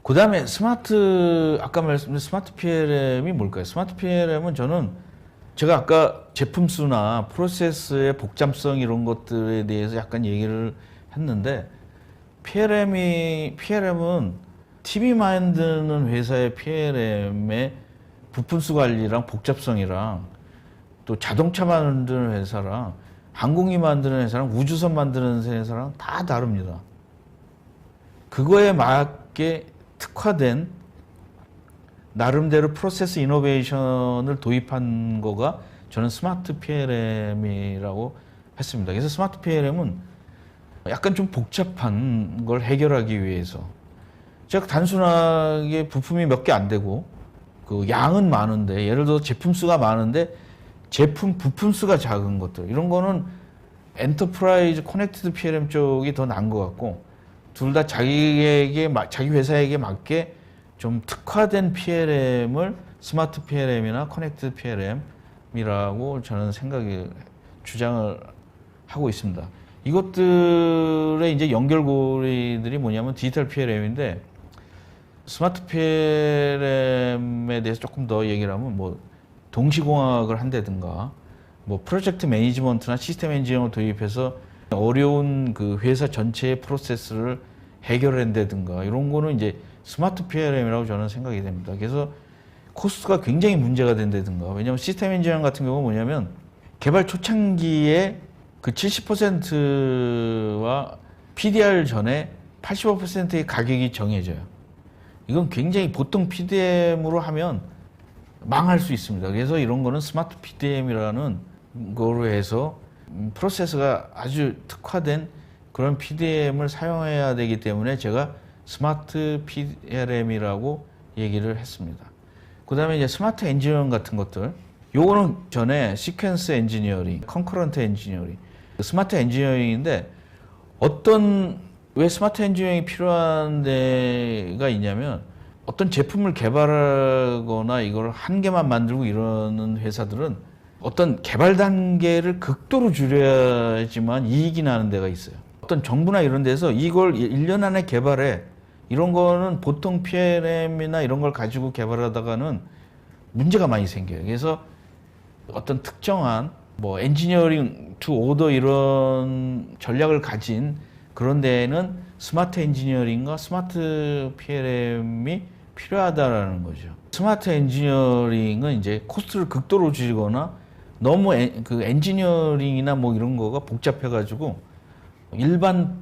Speaker 1: 그 다음에 아까 말씀드린 스마트 PLM이 뭘까요? 스마트 PLM은 제가 아까 제품 수나 프로세스의 복잡성 이런 것들에 대해서 약간 얘기를 했는데 PLM은 TV 만드는 회사의 PLM의 부품수 관리랑 복잡성이랑 또 자동차 만드는 회사랑 항공기 만드는 회사랑 우주선 만드는 회사랑 다 다릅니다. 그거에 맞게 특화된 나름대로 프로세스 이노베이션을 도입한 거가 저는 스마트 PLM이라고 했습니다. 그래서 스마트 PLM은 약간 좀 복잡한 걸 해결하기 위해서 제가 단순하게 부품이 몇 개 안 되고 그 양은 많은데 예를 들어 제품 수가 많은데 부품 수가 작은 것들 이런 거는 엔터프라이즈 커넥티드 PLM 쪽이 더 나은 것 같고 둘 다 자기 회사에게 맞게 좀 특화된 PLM을 스마트 PLM이나 커넥티드 PLM이라고 저는 주장을 하고 있습니다. 이것들의 이제 연결고리들이 뭐냐면 디지털 PLM인데 스마트 PLM에 대해서 조금 더 얘기를 하면 뭐 동시공학을 한다든가 뭐 프로젝트 매니지먼트나 시스템 엔지니어를 도입해서 어려운 그 회사 전체의 프로세스를 해결한다든가 이런 거는 이제 스마트 PLM이라고 저는 생각이 됩니다. 그래서 코스트가 굉장히 문제가 된다든가 왜냐하면 시스템 엔지니어 같은 경우는 뭐냐면 개발 초창기에 그 70%와 PDR 전에 85%의 가격이 정해져요. 이건 굉장히 보통 PDM으로 하면 망할 수 있습니다. 그래서 이런 거는 스마트 PDM이라는 거로 해서 프로세스가 아주 특화된 그런 PDM을 사용해야 되기 때문에 제가 스마트 PLM이라고 얘기를 했습니다. 그 다음에 이제 스마트 엔지니어링 같은 것들 요거는 전에 시퀀스 엔지니어링, 컨커런트 엔지니어링 스마트 엔지니어링인데 왜 스마트 엔지니어링이 필요한 데가 있냐면 어떤 제품을 개발하거나 이걸 한 개만 만들고 이러는 회사들은 어떤 개발 단계를 극도로 줄여야지만 이익이 나는 데가 있어요. 어떤 정부나 이런 데서 이걸 1년 안에 개발해 이런 거는 보통 PLM이나 이런 걸 가지고 개발하다가는 문제가 많이 생겨요. 그래서 어떤 특정한 뭐 엔지니어링 투 오더 이런 전략을 가진 그런 데에는 스마트 엔지니어링과 스마트 PLM이 필요하다라는 거죠. 스마트 엔지니어링은 이제 코스트를 극도로 줄이거나 너무 그 엔지니어링이나 뭐 이런 거가 복잡해가지고 일반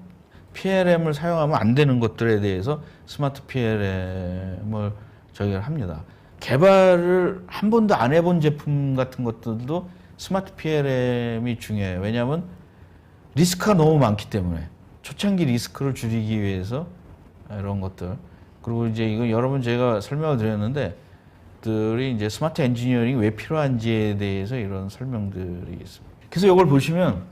Speaker 1: PLM을 사용하면 안 되는 것들에 대해서 스마트 PLM을 저희가 합니다. 개발을 한 번도 안 해본 제품 같은 것들도 스마트 PLM이 중요해요. 왜냐하면 리스크가 너무 많기 때문에 초창기 리스크를 줄이기 위해서 이런 것들. 그리고 이제 이거 여러 번 제가 설명을 드렸는데 들이 이제 스마트 엔지니어링이 왜 필요한지에 대해서 이런 설명들이 있습니다. 그래서 이걸 보시면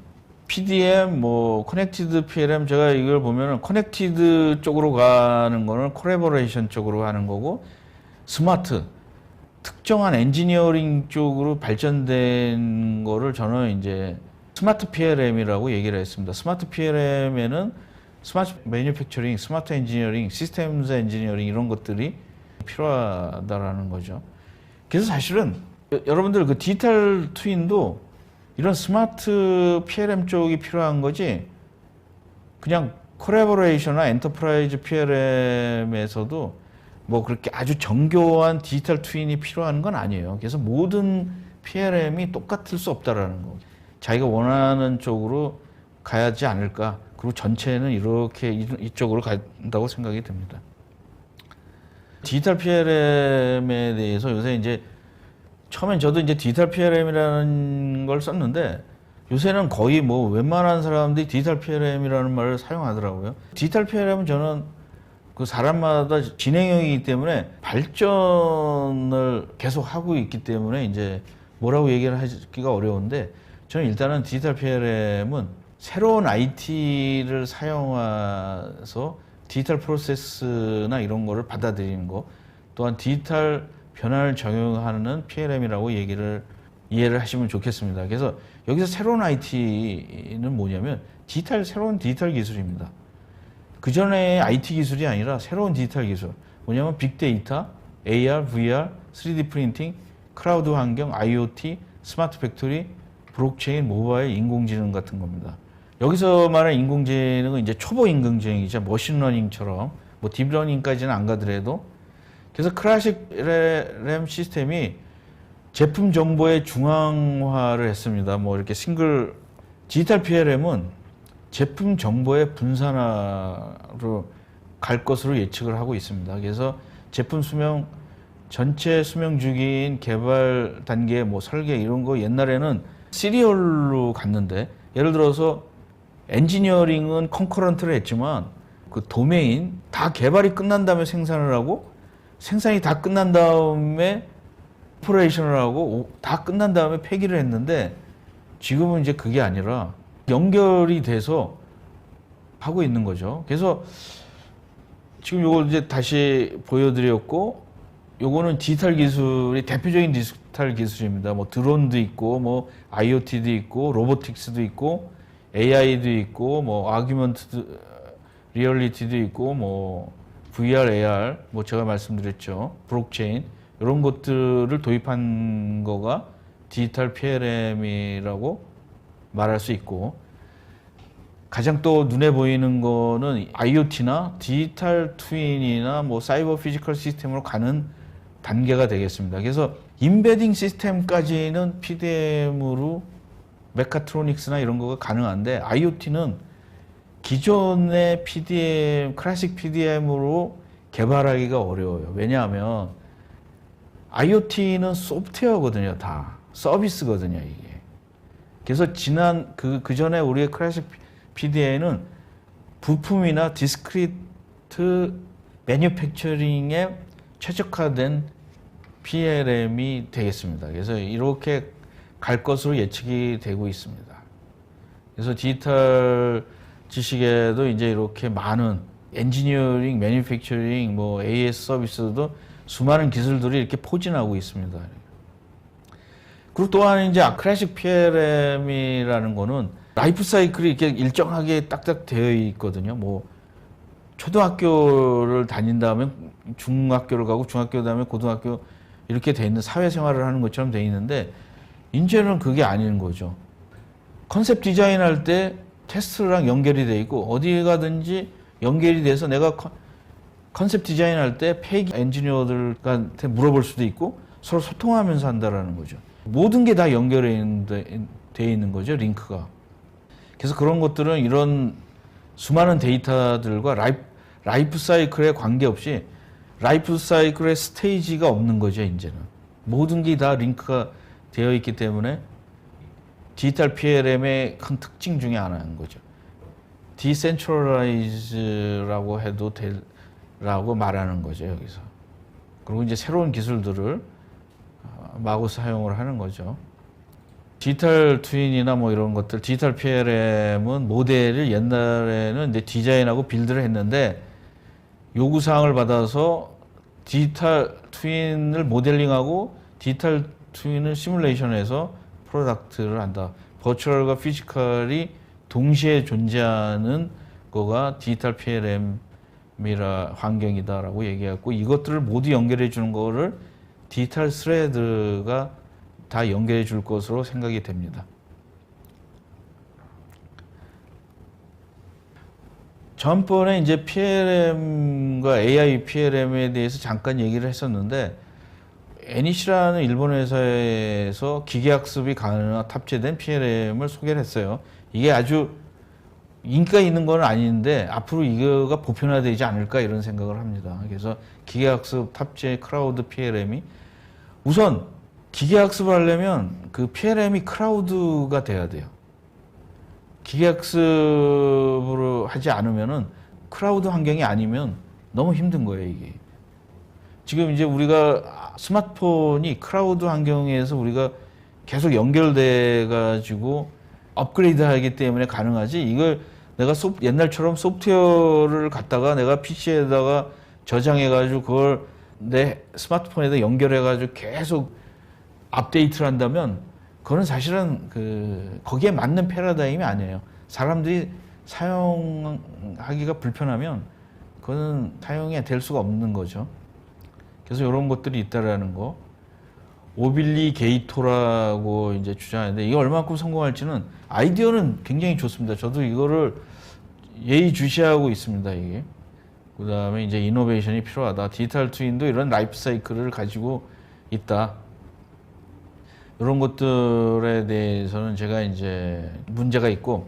Speaker 1: PDM, 뭐 커넥티드 PLM, 제가 이걸 보면은 커넥티드 쪽으로 가는 거는 콜라보레이션 쪽으로 가는 거고, 스마트 특정한 엔지니어링 쪽으로 발전된 거를 저는 이제 스마트 PLM이라고 얘기를 했습니다. 스마트 PLM에는 스마트 매뉴팩처링, 스마트 엔지니어링, 시스템즈 엔지니어링 이런 것들이 필요하다라는 거죠. 그래서 사실은 여러분들 그 디지털 트윈도 이런 스마트 PLM 쪽이 필요한 거지, 그냥 콜라보레이션이나 엔터프라이즈 PLM에서도 뭐 그렇게 아주 정교한 디지털 트윈이 필요한 건 아니에요. 그래서 모든 PLM이 똑같을 수 없다라는 거. 자기가 원하는 쪽으로 가야지 않을까. 그리고 전체는 이렇게 이쪽으로 간다고 생각이 듭니다. 디지털 PLM에 대해서 요새 이제 처음엔 저도 이제 디지털 PLM이라는 걸 썼는데 요새는 거의 뭐 웬만한 사람들이 디지털 PLM이라는 말을 사용하더라고요. 디지털 PLM은 저는 그 사람마다 진행형이기 때문에 발전을 계속 하고 있기 때문에 이제 뭐라고 얘기를 하기가 어려운데, 저는 일단은 디지털 PLM은 새로운 IT를 사용해서 디지털 프로세스나 이런 거를 받아들이는 거, 또한 디지털 변화를 적용하는 PLM이라고 이해를 하시면 좋겠습니다. 그래서 여기서 새로운 IT는 뭐냐면 새로운 디지털 기술입니다. 그 전에 IT 기술이 아니라 새로운 디지털 기술. 뭐냐면 빅데이터, AR, VR, 3D 프린팅, 클라우드 환경, IoT, 스마트 팩토리, 블록체인, 모바일, 인공지능 같은 겁니다. 여기서 말하는 인공지능은 이제 초보 인공지능이죠. 머신러닝처럼 뭐 딥러닝까지는 안 가더라도. 그래서 클래식 램 시스템이 제품 정보의 중앙화를 했습니다. 뭐 이렇게 디지털 PLM은 제품 정보의 분산화로 갈 것으로 예측을 하고 있습니다. 그래서 제품 전체 수명 주기인 개발 단계, 뭐 설계 이런 거 옛날에는 시리얼로 갔는데, 예를 들어서 엔지니어링은 컨커런트를 했지만 그 도메인 다 개발이 끝난 다음에 생산을 하고, 생산이 다 끝난 다음에 오퍼레이션을 하고, 다 끝난 다음에 폐기를 했는데, 지금은 이제 그게 아니라 연결이 돼서 하고 있는 거죠. 그래서 지금 요걸 이제 다시 보여드렸고, 요거는 디지털 기술이 대표적인 디지털 기술입니다. 뭐 드론도 있고, 뭐 IoT도 있고, 로보틱스도 있고, AI도 있고, 뭐 아규먼트 리얼리티도 있고, 뭐 VR, AR, 뭐 제가 말씀드렸죠. 블록체인 이런 것들을 도입한 거가 디지털 PLM이라고 말할 수 있고, 가장 또 눈에 보이는 거는 IoT나 디지털 트윈이나 뭐 사이버 피지컬 시스템으로 가는 단계가 되겠습니다. 그래서 임베딩 시스템까지는 PDM으로 메카트로닉스나 이런 거가 가능한데, IoT는 기존의 PDM, 클래식 PDM으로 개발하기가 어려워요. 왜냐하면 IoT는 소프트웨어거든요. 다 서비스거든요, 이게. 그래서 그 전에 우리의 클래식 PDM은 부품이나 디스크리트 매뉴팩처링에 최적화된 PLM이 되겠습니다. 그래서 이렇게 갈 것으로 예측이 되고 있습니다. 그래서 디지털 지식에도 이제 이렇게 많은 엔지니어링, 매뉴팩처링, 뭐 AS 서비스도 수많은 기술들이 이렇게 포진하고 있습니다. 그리고 또한 이제 클래식 PLM이라는 거는 라이프 사이클이 이렇게 일정하게 딱딱 되어 있거든요. 뭐 초등학교를 다닌 다음에 중학교를 가고, 중학교 다음에 고등학교 이렇게 돼 있는, 사회생활을 하는 것처럼 돼 있는데, 이제는 그게 아닌 거죠. 컨셉 디자인할 때 테스트랑 연결이 돼 있고, 어디 가든지 연결이 돼서 내가 컨셉 디자인할 때 폐기 엔지니어들한테 물어볼 수도 있고, 서로 소통하면서 한다라는 거죠. 모든 게 다 연결돼 있는 거죠, 링크가. 그래서 그런 것들은 이런 수많은 데이터들과 라이프 사이클에 관계없이 라이프 사이클의 스테이지가 없는 거죠, 이제는. 모든 게 다 링크가 되어 있기 때문에 디지털 PLM의 큰 특징 중에 하나인 거죠. 디센트럴라이즈라고 해도 되라고 말하는 거죠, 여기서. 그리고 이제 새로운 기술들을 마구 사용을 하는 거죠. 디지털 트윈이나 뭐 이런 것들, 디지털 PLM은 모델을 옛날에는 이제 디자인하고 빌드를 했는데 요구사항을 받아서 디지털 트윈을 모델링하고 디지털 트윈을 시뮬레이션해서 프로덕트를 한다. 버추얼과 피지컬이 동시에 존재하는 거가 디지털 PLM이라 환경이다라고 얘기했고, 이것들을 모두 연결해 주는 거를 디지털 스레드가 다 연결해 줄 것으로 생각이 됩니다. 전번에 이제 PLM과 AI PLM에 대해서 잠깐 얘기를 했었는데, 애니시라는 일본 회사에서 기계학습이 가능한 탑재된 PLM을 소개를 했어요. 이게 아주 인기가 있는 건 아닌데 앞으로 이거가 보편화되지 않을까 이런 생각을 합니다. 그래서 기계학습 탑재 클라우드 PLM이, 우선 기계학습을 하려면 그 PLM이 클라우드가 돼야 돼요. 기계학습으로 하지 않으면은 클라우드 환경이 아니면 너무 힘든 거예요, 이게. 지금 이제 우리가 스마트폰이 클라우드 환경에서 우리가 계속 연결돼 가지고 업그레이드 하기 때문에 가능하지, 이걸 내가 옛날처럼 소프트웨어를 갖다가 내가 PC에다가 저장해 가지고 그걸 내 스마트폰에다 연결해 가지고 계속 업데이트를 한다면 그거는 사실은 거기에 맞는 패러다임이 아니에요. 사람들이 사용하기가 불편하면 그거는 사용이 될 수가 없는 거죠. 그래서 이런 것들이 있다라는 거. 오빌리 게이토라고 이제 주장하는데 이게 얼마만큼 성공할지는, 아이디어는 굉장히 좋습니다. 저도 이거를 예의주시하고 있습니다, 이게. 그 다음에 이제 이노베이션이 필요하다. 디지털 트윈도 이런 라이프 사이클을 가지고 있다. 이런 것들에 대해서는 제가 이제 문제가 있고,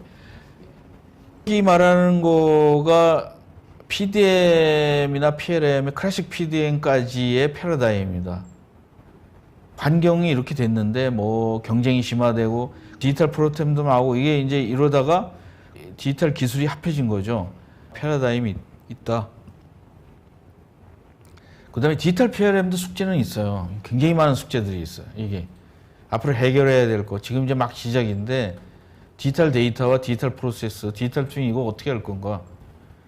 Speaker 1: 이 말하는 거가 PDM이나 PLM의 클래식 PDM까지의 패러다임입니다. 환경이 이렇게 됐는데 뭐 경쟁이 심화되고 디지털 프로템도 나오고 이게 이제 이러다가 디지털 기술이 합해진 거죠. 패러다임이 있다. 그 다음에 디지털 PLM도 숙제는 있어요. 굉장히 많은 숙제들이 있어요. 이게 앞으로 해결해야 될 거. 지금 이제 막 시작인데 디지털 데이터와 디지털 프로세스, 디지털 트윈 이거 어떻게 할 건가.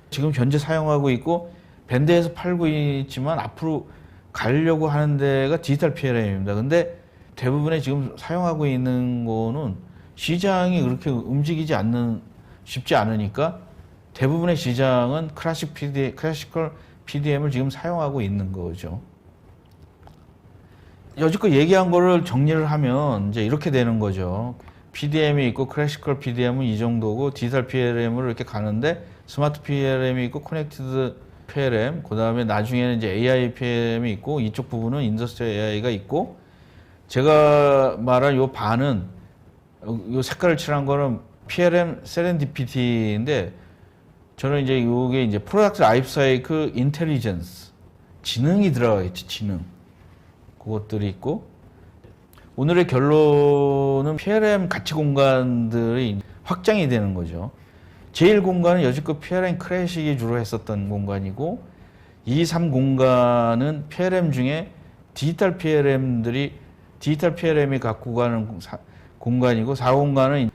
Speaker 1: 지금 현재 사용하고 있고 밴드에서 팔고 있지만 앞으로 가려고 하는 데가 디지털 PLM입니다. 근데 대부분의 지금 사용하고 있는 거는 시장이 그렇게 움직이지 쉽지 않으니까 대부분의 시장은 클래시컬 PDM을 지금 사용하고 있는 거죠. 여지껏 얘기한 거를 정리를 하면 이제 이렇게 되는 거죠. PDM이 있고 클래시컬 PDM은 이 정도고 디지털 PLM으로 이렇게 가는데 스마트 PLM이 있고 커넥티드 PLM, 그 다음에 나중에는 이제 AI PLM이 있고 이쪽 부분은 인더스트리얼 AI가 있고, 제가 말한 요 반은 요 색깔을 칠한 거는 PLM 세렌디피티인데 저는 이제 요게 이제 프로덕트 라이프 사이클 인텔리전스, 지능이 들어가 있지, 지능. 그것들이 있고, 오늘의 결론은 PLM 가치 공간들이 확장이 되는 거죠. 제1 공간은 여지껏 PLM 클래식이 주로 했었던 공간이고, 2, 3 공간은 PLM 중에 디지털 PLM이 갖고 가는 공간이고, 4 공간은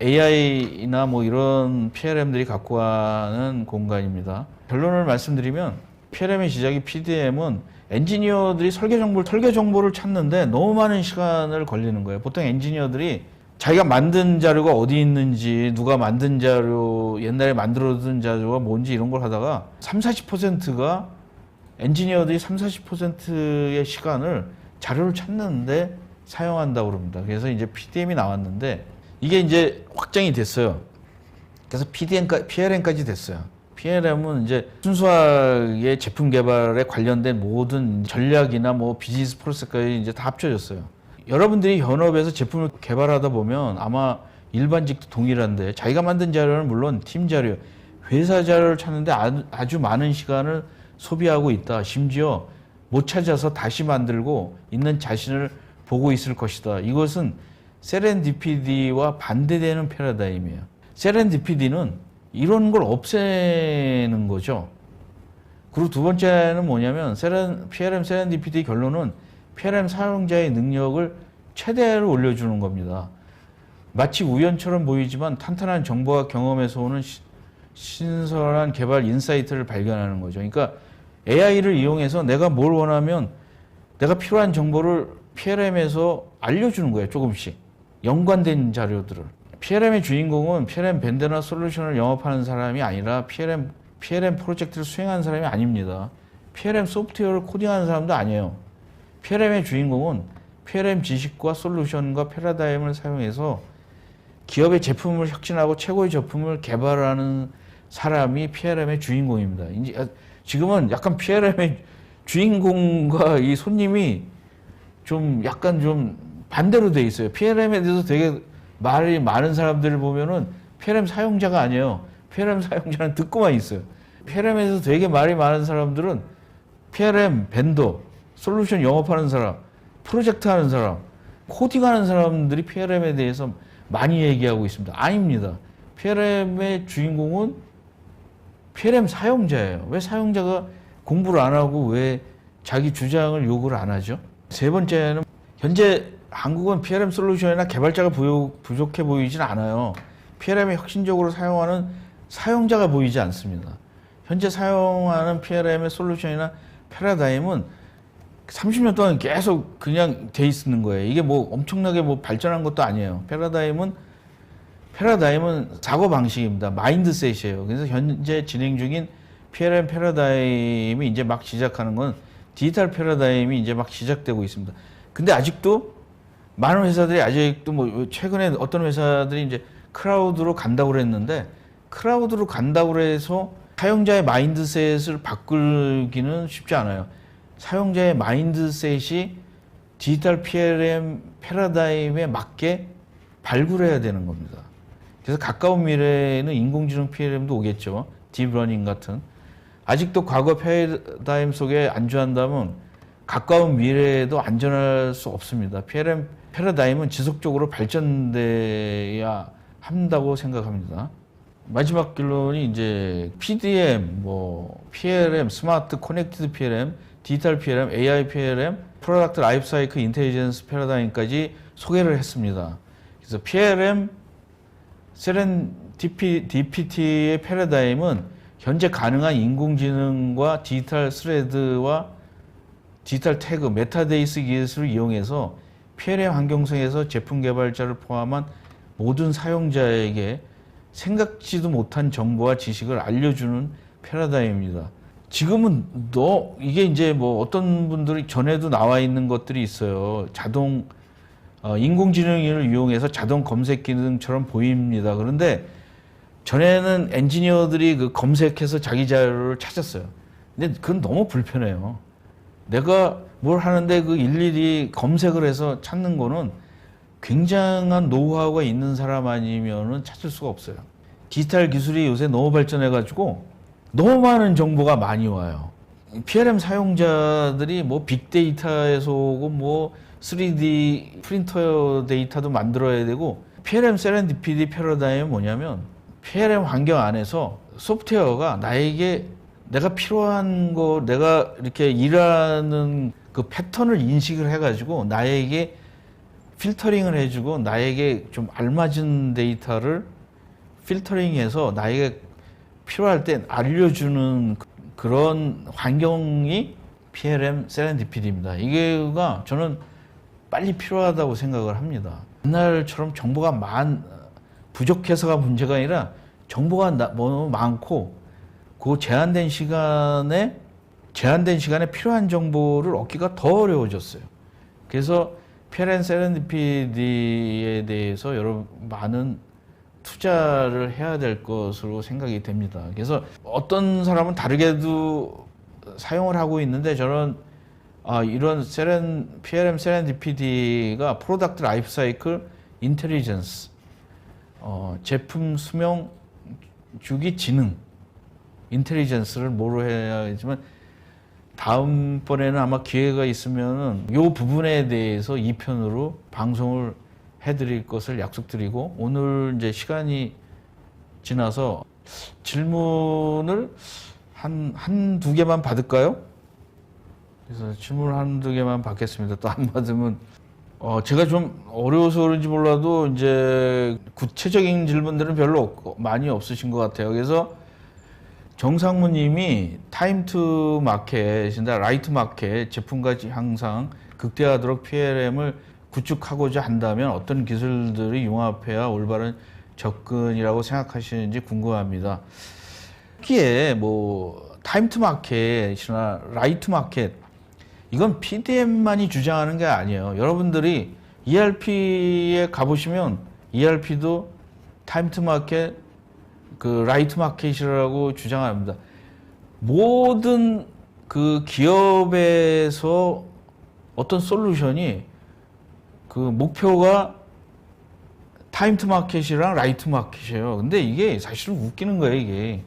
Speaker 1: AI나 뭐 이런 PLM들이 갖고 가는 공간입니다. 결론을 말씀드리면 PLM의 시작이 PDM은 엔지니어들이 설계 정보를 찾는데 너무 많은 시간을 걸리는 거예요. 보통 엔지니어들이 자기가 만든 자료가 어디 있는지, 누가 만든 자료, 옛날에 만들어둔 자료가 뭔지 이런 걸 하다가 30-40%가 엔지니어들이 30-40%의 시간을 자료를 찾는데 사용한다고 그럽니다. 그래서 이제 PDM이 나왔는데 이게 이제 확장이 됐어요. 그래서 PLM까지 됐어요. PLM은 이제 순수하게 제품 개발에 관련된 모든 전략이나 뭐 비즈니스 프로세스까지 이제 다 합쳐졌어요. 여러분들이 현업에서 제품을 개발하다 보면 아마 일반직도 동일한데 자기가 만든 자료는 물론 팀 자료, 회사 자료를 찾는데 아주 많은 시간을 소비하고 있다. 심지어 못 찾아서 다시 만들고 있는 자신을 보고 있을 것이다. 이것은 세렌디피티와 반대되는 패러다임이에요. 세렌디피티는 이런 걸 없애는 거죠. 그리고 두 번째는 뭐냐면 PLM 세렌디피티 결론은 PLM 사용자의 능력을 최대로 올려주는 겁니다. 마치 우연처럼 보이지만 탄탄한 정보와 경험에서 오는 신선한 개발 인사이트를 발견하는 거죠. 그러니까 AI를 이용해서 내가 뭘 원하면 내가 필요한 정보를 PLM에서 알려주는 거예요. 조금씩. 연관된 자료들을. PLM의 주인공은 PLM 밴드나 솔루션을 영업하는 사람이 아니라 PLM 프로젝트를 수행하는 사람이 아닙니다. PLM 소프트웨어를 코딩하는 사람도 아니에요. PLM의 주인공은 PLM 지식과 솔루션과 패러다임을 사용해서 기업의 제품을 혁신하고 최고의 제품을 개발하는 사람이 PLM의 주인공입니다. 이제 지금은 약간 PLM의 주인공과 이 손님이 좀 약간 좀 반대로 돼 있어요. PLM에 대해서 되게 말이 많은 사람들을 보면은 PLM 사용자가 아니에요. PLM 사용자는 듣고만 있어요. PLM에 대해서 되게 말이 많은 사람들은 PLM 벤더, 솔루션 영업하는 사람, 프로젝트 하는 사람, 코딩하는 사람들이 PLM에 대해서 많이 얘기하고 있습니다. 아닙니다. PLM의 주인공은 PLM 사용자예요. 왜 사용자가 공부를 안 하고 왜 자기 주장을 요구를 안 하죠? 세 번째는 현재 한국은 PLM 솔루션이나 개발자가 부족해 보이진 않아요. PLM을 혁신적으로 사용하는 사용자가 보이지 않습니다. 현재 사용하는 PLM의 솔루션이나 패러다임은 30년 동안 계속 그냥 돼 있는 거예요. 이게 뭐 엄청나게 뭐 발전한 것도 아니에요. 패러다임은 사고 방식입니다. 마인드셋이에요. 그래서 현재 진행 중인 PLM 패러다임이 이제 막 시작하는 건 디지털 패러다임이 이제 막 시작되고 있습니다. 근데 아직도 많은 회사들이 아직도 뭐 최근에 어떤 회사들이 이제 클라우드로 간다고 그랬는데 클라우드로 간다고 그래서 사용자의 마인드셋을 바꾸기는 쉽지 않아요. 사용자의 마인드셋이 디지털 PLM 패러다임에 맞게 발굴해야 되는 겁니다. 그래서 가까운 미래에는 인공지능 PLM도 오겠죠. 딥러닝 같은. 아직도 과거 패러다임 속에 안주한다면 가까운 미래에도 안전할 수 없습니다. PLM 패러다임은 지속적으로 발전돼야 한다고 생각합니다. 마지막 결론이 이제 PDM, PLM, 스마트 커넥티드 PLM, 디지털 PLM, AI PLM, 프로덕트 라이프 사이클 인텔리전스 패러다임까지 소개를 했습니다. 그래서 PLM 세렌디피티의 패러다임은 현재 가능한 인공지능과 디지털 스레드와 디지털 태그, 메타데이스 기술을 이용해서 PLM 환경성에서 제품 개발자를 포함한 모든 사용자에게 생각지도 못한 정보와 지식을 알려주는 패러다임입니다. 지금은 이게 이제 뭐 어떤 분들이 전에도 나와 있는 것들이 있어요. 인공지능을 이용해서 자동 검색 기능처럼 보입니다. 그런데 전에는 엔지니어들이 그 검색해서 자기 자료를 찾았어요. 근데 그건 너무 불편해요. 내가 뭘 하는데 그 일일이 검색을 해서 찾는 거는 굉장한 노하우가 있는 사람 아니면은 찾을 수가 없어요. 디지털 기술이 요새 너무 발전해가지고 너무 많은 정보가 많이 와요. PLM 사용자들이 뭐 빅데이터에서 오고 뭐 3D 프린터 데이터도 만들어야 되고 PLM 세렌디피티 패러다임은 뭐냐면 PLM 환경 안에서 소프트웨어가 나에게 내가 필요한 거, 내가 이렇게 일하는 그 패턴을 인식을 해가지고 나에게 필터링을 해주고 나에게 좀 알맞은 데이터를 필터링해서 나에게 필요할 때 알려주는 그런 환경이 PLM 세렌디피티입니다. 이게가 저는 빨리 필요하다고 생각을 합니다. 옛날처럼 정보가 부족해서가 문제가 아니라 정보가 너무 많고 그 제한된 시간에 필요한 정보를 얻기가 더 어려워졌어요. 그래서 PLM 세렌디피티에 대해서 여러 많은 투자를 해야 될 것으로 생각이 됩니다. 그래서 어떤 사람은 다르게도 사용을 하고 있는데 저는 이런 PLM 세렌디피티가 프로덕트 라이프 사이클 인텔리전스, 제품 수명 주기 지능, 인텔리전스를 뭐로 해야지만 다음번에는 아마 기회가 있으면은 요 부분에 대해서 2편으로 방송을 해드릴 것을 약속드리고, 오늘 이제 시간이 지나서 질문을 한두 개만 받을까요? 그래서 질문 한두 개만 받겠습니다. 또 안 받으면 제가 좀 어려워서 그런지 몰라도 이제 구체적인 질문들은 별로 많이 없으신 것 같아요. 그래서 정상무 님이 타임 투 마켓이나 라이트 마켓 제품과 향상 극대화하도록 PLM을 구축하고자 한다면 어떤 기술들이 융합해야 올바른 접근이라고 생각하시는지 궁금합니다. 여기에 뭐 타임 투 마켓이나 라이트 마켓, 이건 PDM만이 주장하는 게 아니에요. 여러분들이 ERP에 가보시면 ERP도 타임 투 마켓, 그 라이트 마켓이라고 주장합니다. 모든 그 기업에서 어떤 솔루션이 그 목표가 타임 투 마켓이랑 라이트 마켓이에요. 근데 이게 사실은 웃기는 거예요. 이게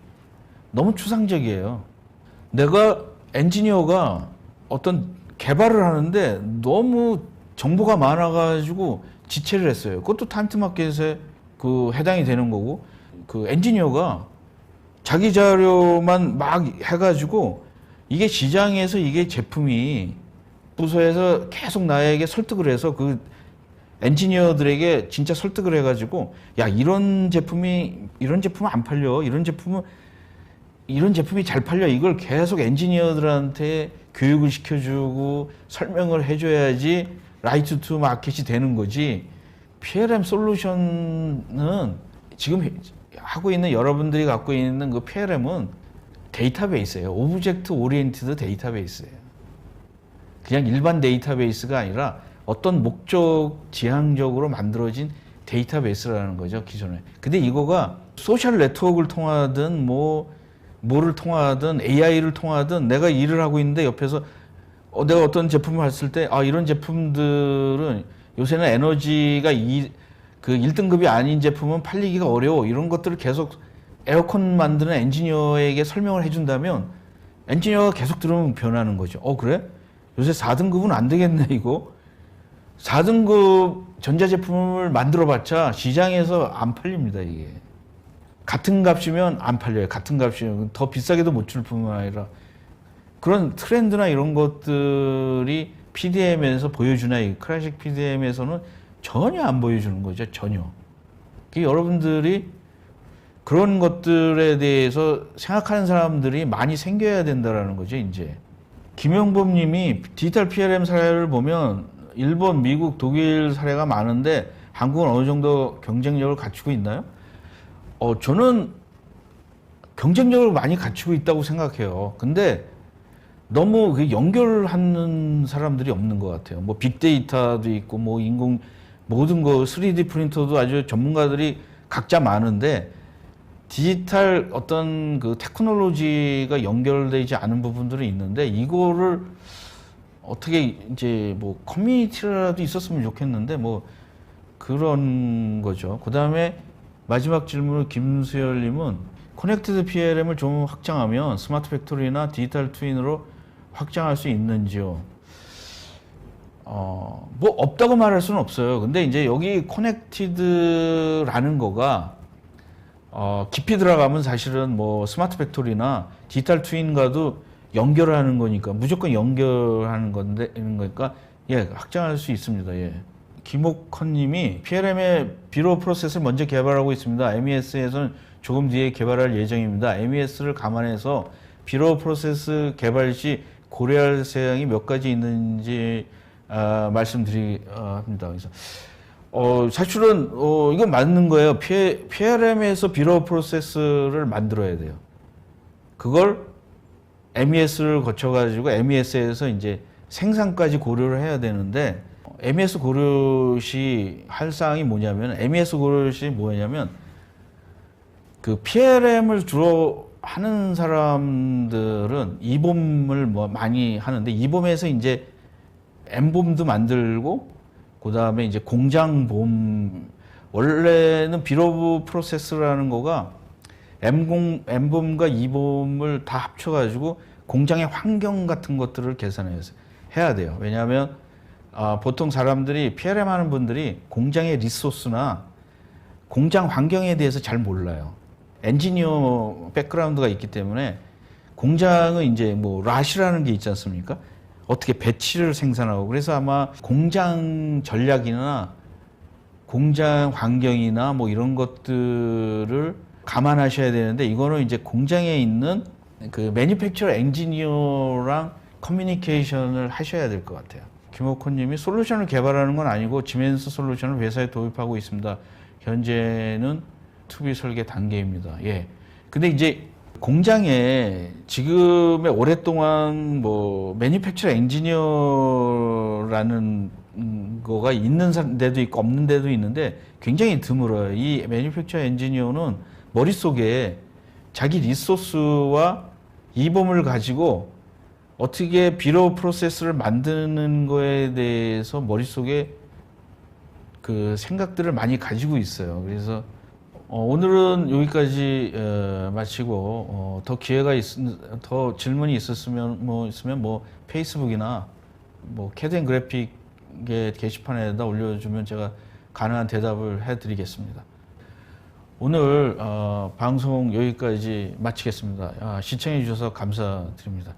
Speaker 1: 너무 추상적이에요. 내가 엔지니어가 어떤 개발을 하는데 너무 정보가 많아가지고 지체를 했어요. 그것도 타임 투 마켓에 그 해당이 되는 거고, 그 엔지니어가 자기 자료만 막 해가지고 이게 시장에서 이게 제품이 부서에서 계속 나에게 설득을 해서 그 엔지니어들에게 진짜 설득을 해가지고, 야, 이런 제품은 안 팔려, 이런 제품이 잘 팔려, 이걸 계속 엔지니어들한테 교육을 시켜주고 설명을 해줘야지 라이트 투 마켓이 되는 거지. PLM 솔루션은 지금 하고 있는, 여러분들이 갖고 있는 그 PLM은 데이터베이스예요. 오브젝트 오리엔티드 데이터베이스예요. 그냥 일반 데이터베이스가 아니라 어떤 목적 지향적으로 만들어진 데이터베이스라는 거죠, 기존에. 근데 이거가 소셜 네트워크를 통하든 뭐를 통하든 AI를 통하든 내가 일을 하고 있는데 옆에서 내가 어떤 제품을 했을 때, 이런 제품들은 요새는 에너지가 그 1등급이 아닌 제품은 팔리기가 어려워, 이런 것들을 계속 에어컨 만드는 엔지니어에게 설명을 해준다면 엔지니어가 계속 들으면 변하는 거죠. 그래? 요새 4등급은 안 되겠네, 이거. 4등급 전자제품을 만들어봤자 시장에서 안 팔립니다, 이게. 같은 값이면 안 팔려요. 같은 값이면 더 비싸게도 못 줄 뿐만 아니라, 그런 트렌드나 이런 것들이 PDM에서 보여주나, 이 클래식 PDM에서는 전혀 안 보여주는 거죠. 전혀. 여러분들이 그런 것들에 대해서 생각하는 사람들이 많이 생겨야 된다라는 거죠, 이제. 김영범 님이 디지털 PLM 사례를 보면 일본, 미국, 독일 사례가 많은데 한국은 어느 정도 경쟁력을 갖추고 있나요? 저는 경쟁력을 많이 갖추고 있다고 생각해요. 근데 너무 연결하는 사람들이 없는 것 같아요. 뭐 빅데이터도 있고, 뭐 모든 거 3D 프린터도 아주 전문가들이 각자 많은데, 디지털 어떤 그 테크놀로지가 연결되지 않은 부분들이 있는데, 이거를 어떻게 이제 뭐 커뮤니티라도 있었으면 좋겠는데, 뭐 그런 거죠. 그 다음에 마지막 질문을 김수열님은 커넥티드 PLM을 좀 확장하면 스마트 팩토리나 디지털 트윈으로 확장할 수 있는지요? 뭐 없다고 말할 수는 없어요. 근데 이제 여기 커넥티드라는 거가 깊이 들어가면 사실은 뭐 스마트 팩토리나 디지털 트윈과도 연결하는 거니까, 무조건 연결하는 거니까, 예, 확장할 수 있습니다. 예. 김옥헌 님이 PLM의 비로 프로세스를 먼저 개발하고 있습니다. MES에서는 조금 뒤에 개발할 예정입니다. MES를 감안해서 비로 프로세스 개발 시 고려할 사항이 몇 가지 있는지 말씀드립니다. 그래서 사실은 이건 맞는 거예요. PLM에서 비로 프로세스를 만들어야 돼요. 그걸 MES를 거쳐가지고 MES에서 이제 생산까지 고려를 해야 되는데, MES 고려시 할 사항이 뭐냐면, MES 고려시 뭐냐면, 그 PLM을 주로 하는 사람들은 이봄을 뭐 많이 하는데, 이봄에서 이제 M봄도 만들고, 그 다음에 이제 공장봄, 원래는 비로 프로세스라는 거가 M봄과 E봄을 다 합쳐가지고 공장의 환경 같은 것들을 해야 돼요. 왜냐하면 보통 사람들이 PLM 하는 분들이 공장의 리소스나 공장 환경에 대해서 잘 몰라요. 엔지니어 백그라운드가 있기 때문에 공장은 이제 뭐 랏이라는 게 있지 않습니까? 어떻게 배치를 생산하고 그래서 아마 공장 전략이나 공장 환경이나 뭐 이런 것들을 감안하셔야 되는데 이거는 이제 공장에 있는 그 매니팩처러 엔지니어랑 커뮤니케이션을 하셔야 될 것 같아요. 김옥호님이 솔루션을 개발하는 건 아니고 지멘스 솔루션을 회사에 도입하고 있습니다. 현재는 투비 설계 단계입니다. 예. 근데 이제 공장에 지금의 오랫동안 뭐 매니팩처러 엔지니어라는 거가 있는 데도 있고 없는 데도 있는데 굉장히 드물어요. 이 매니팩처러 엔지니어는 머릿속에 자기 리소스와 이범을 가지고 어떻게 비로 프로세스를 만드는 거에 대해서 머릿속에 그 생각들을 많이 가지고 있어요. 그래서 오늘은 여기까지 마치고 더 기회가 더 질문이 있으면 뭐 페이스북이나 뭐 캐드 그래픽의 게시판에다 올려주면 제가 가능한 대답을 해드리겠습니다. 오늘 방송 여기까지 마치겠습니다. 시청해 주셔서 감사드립니다.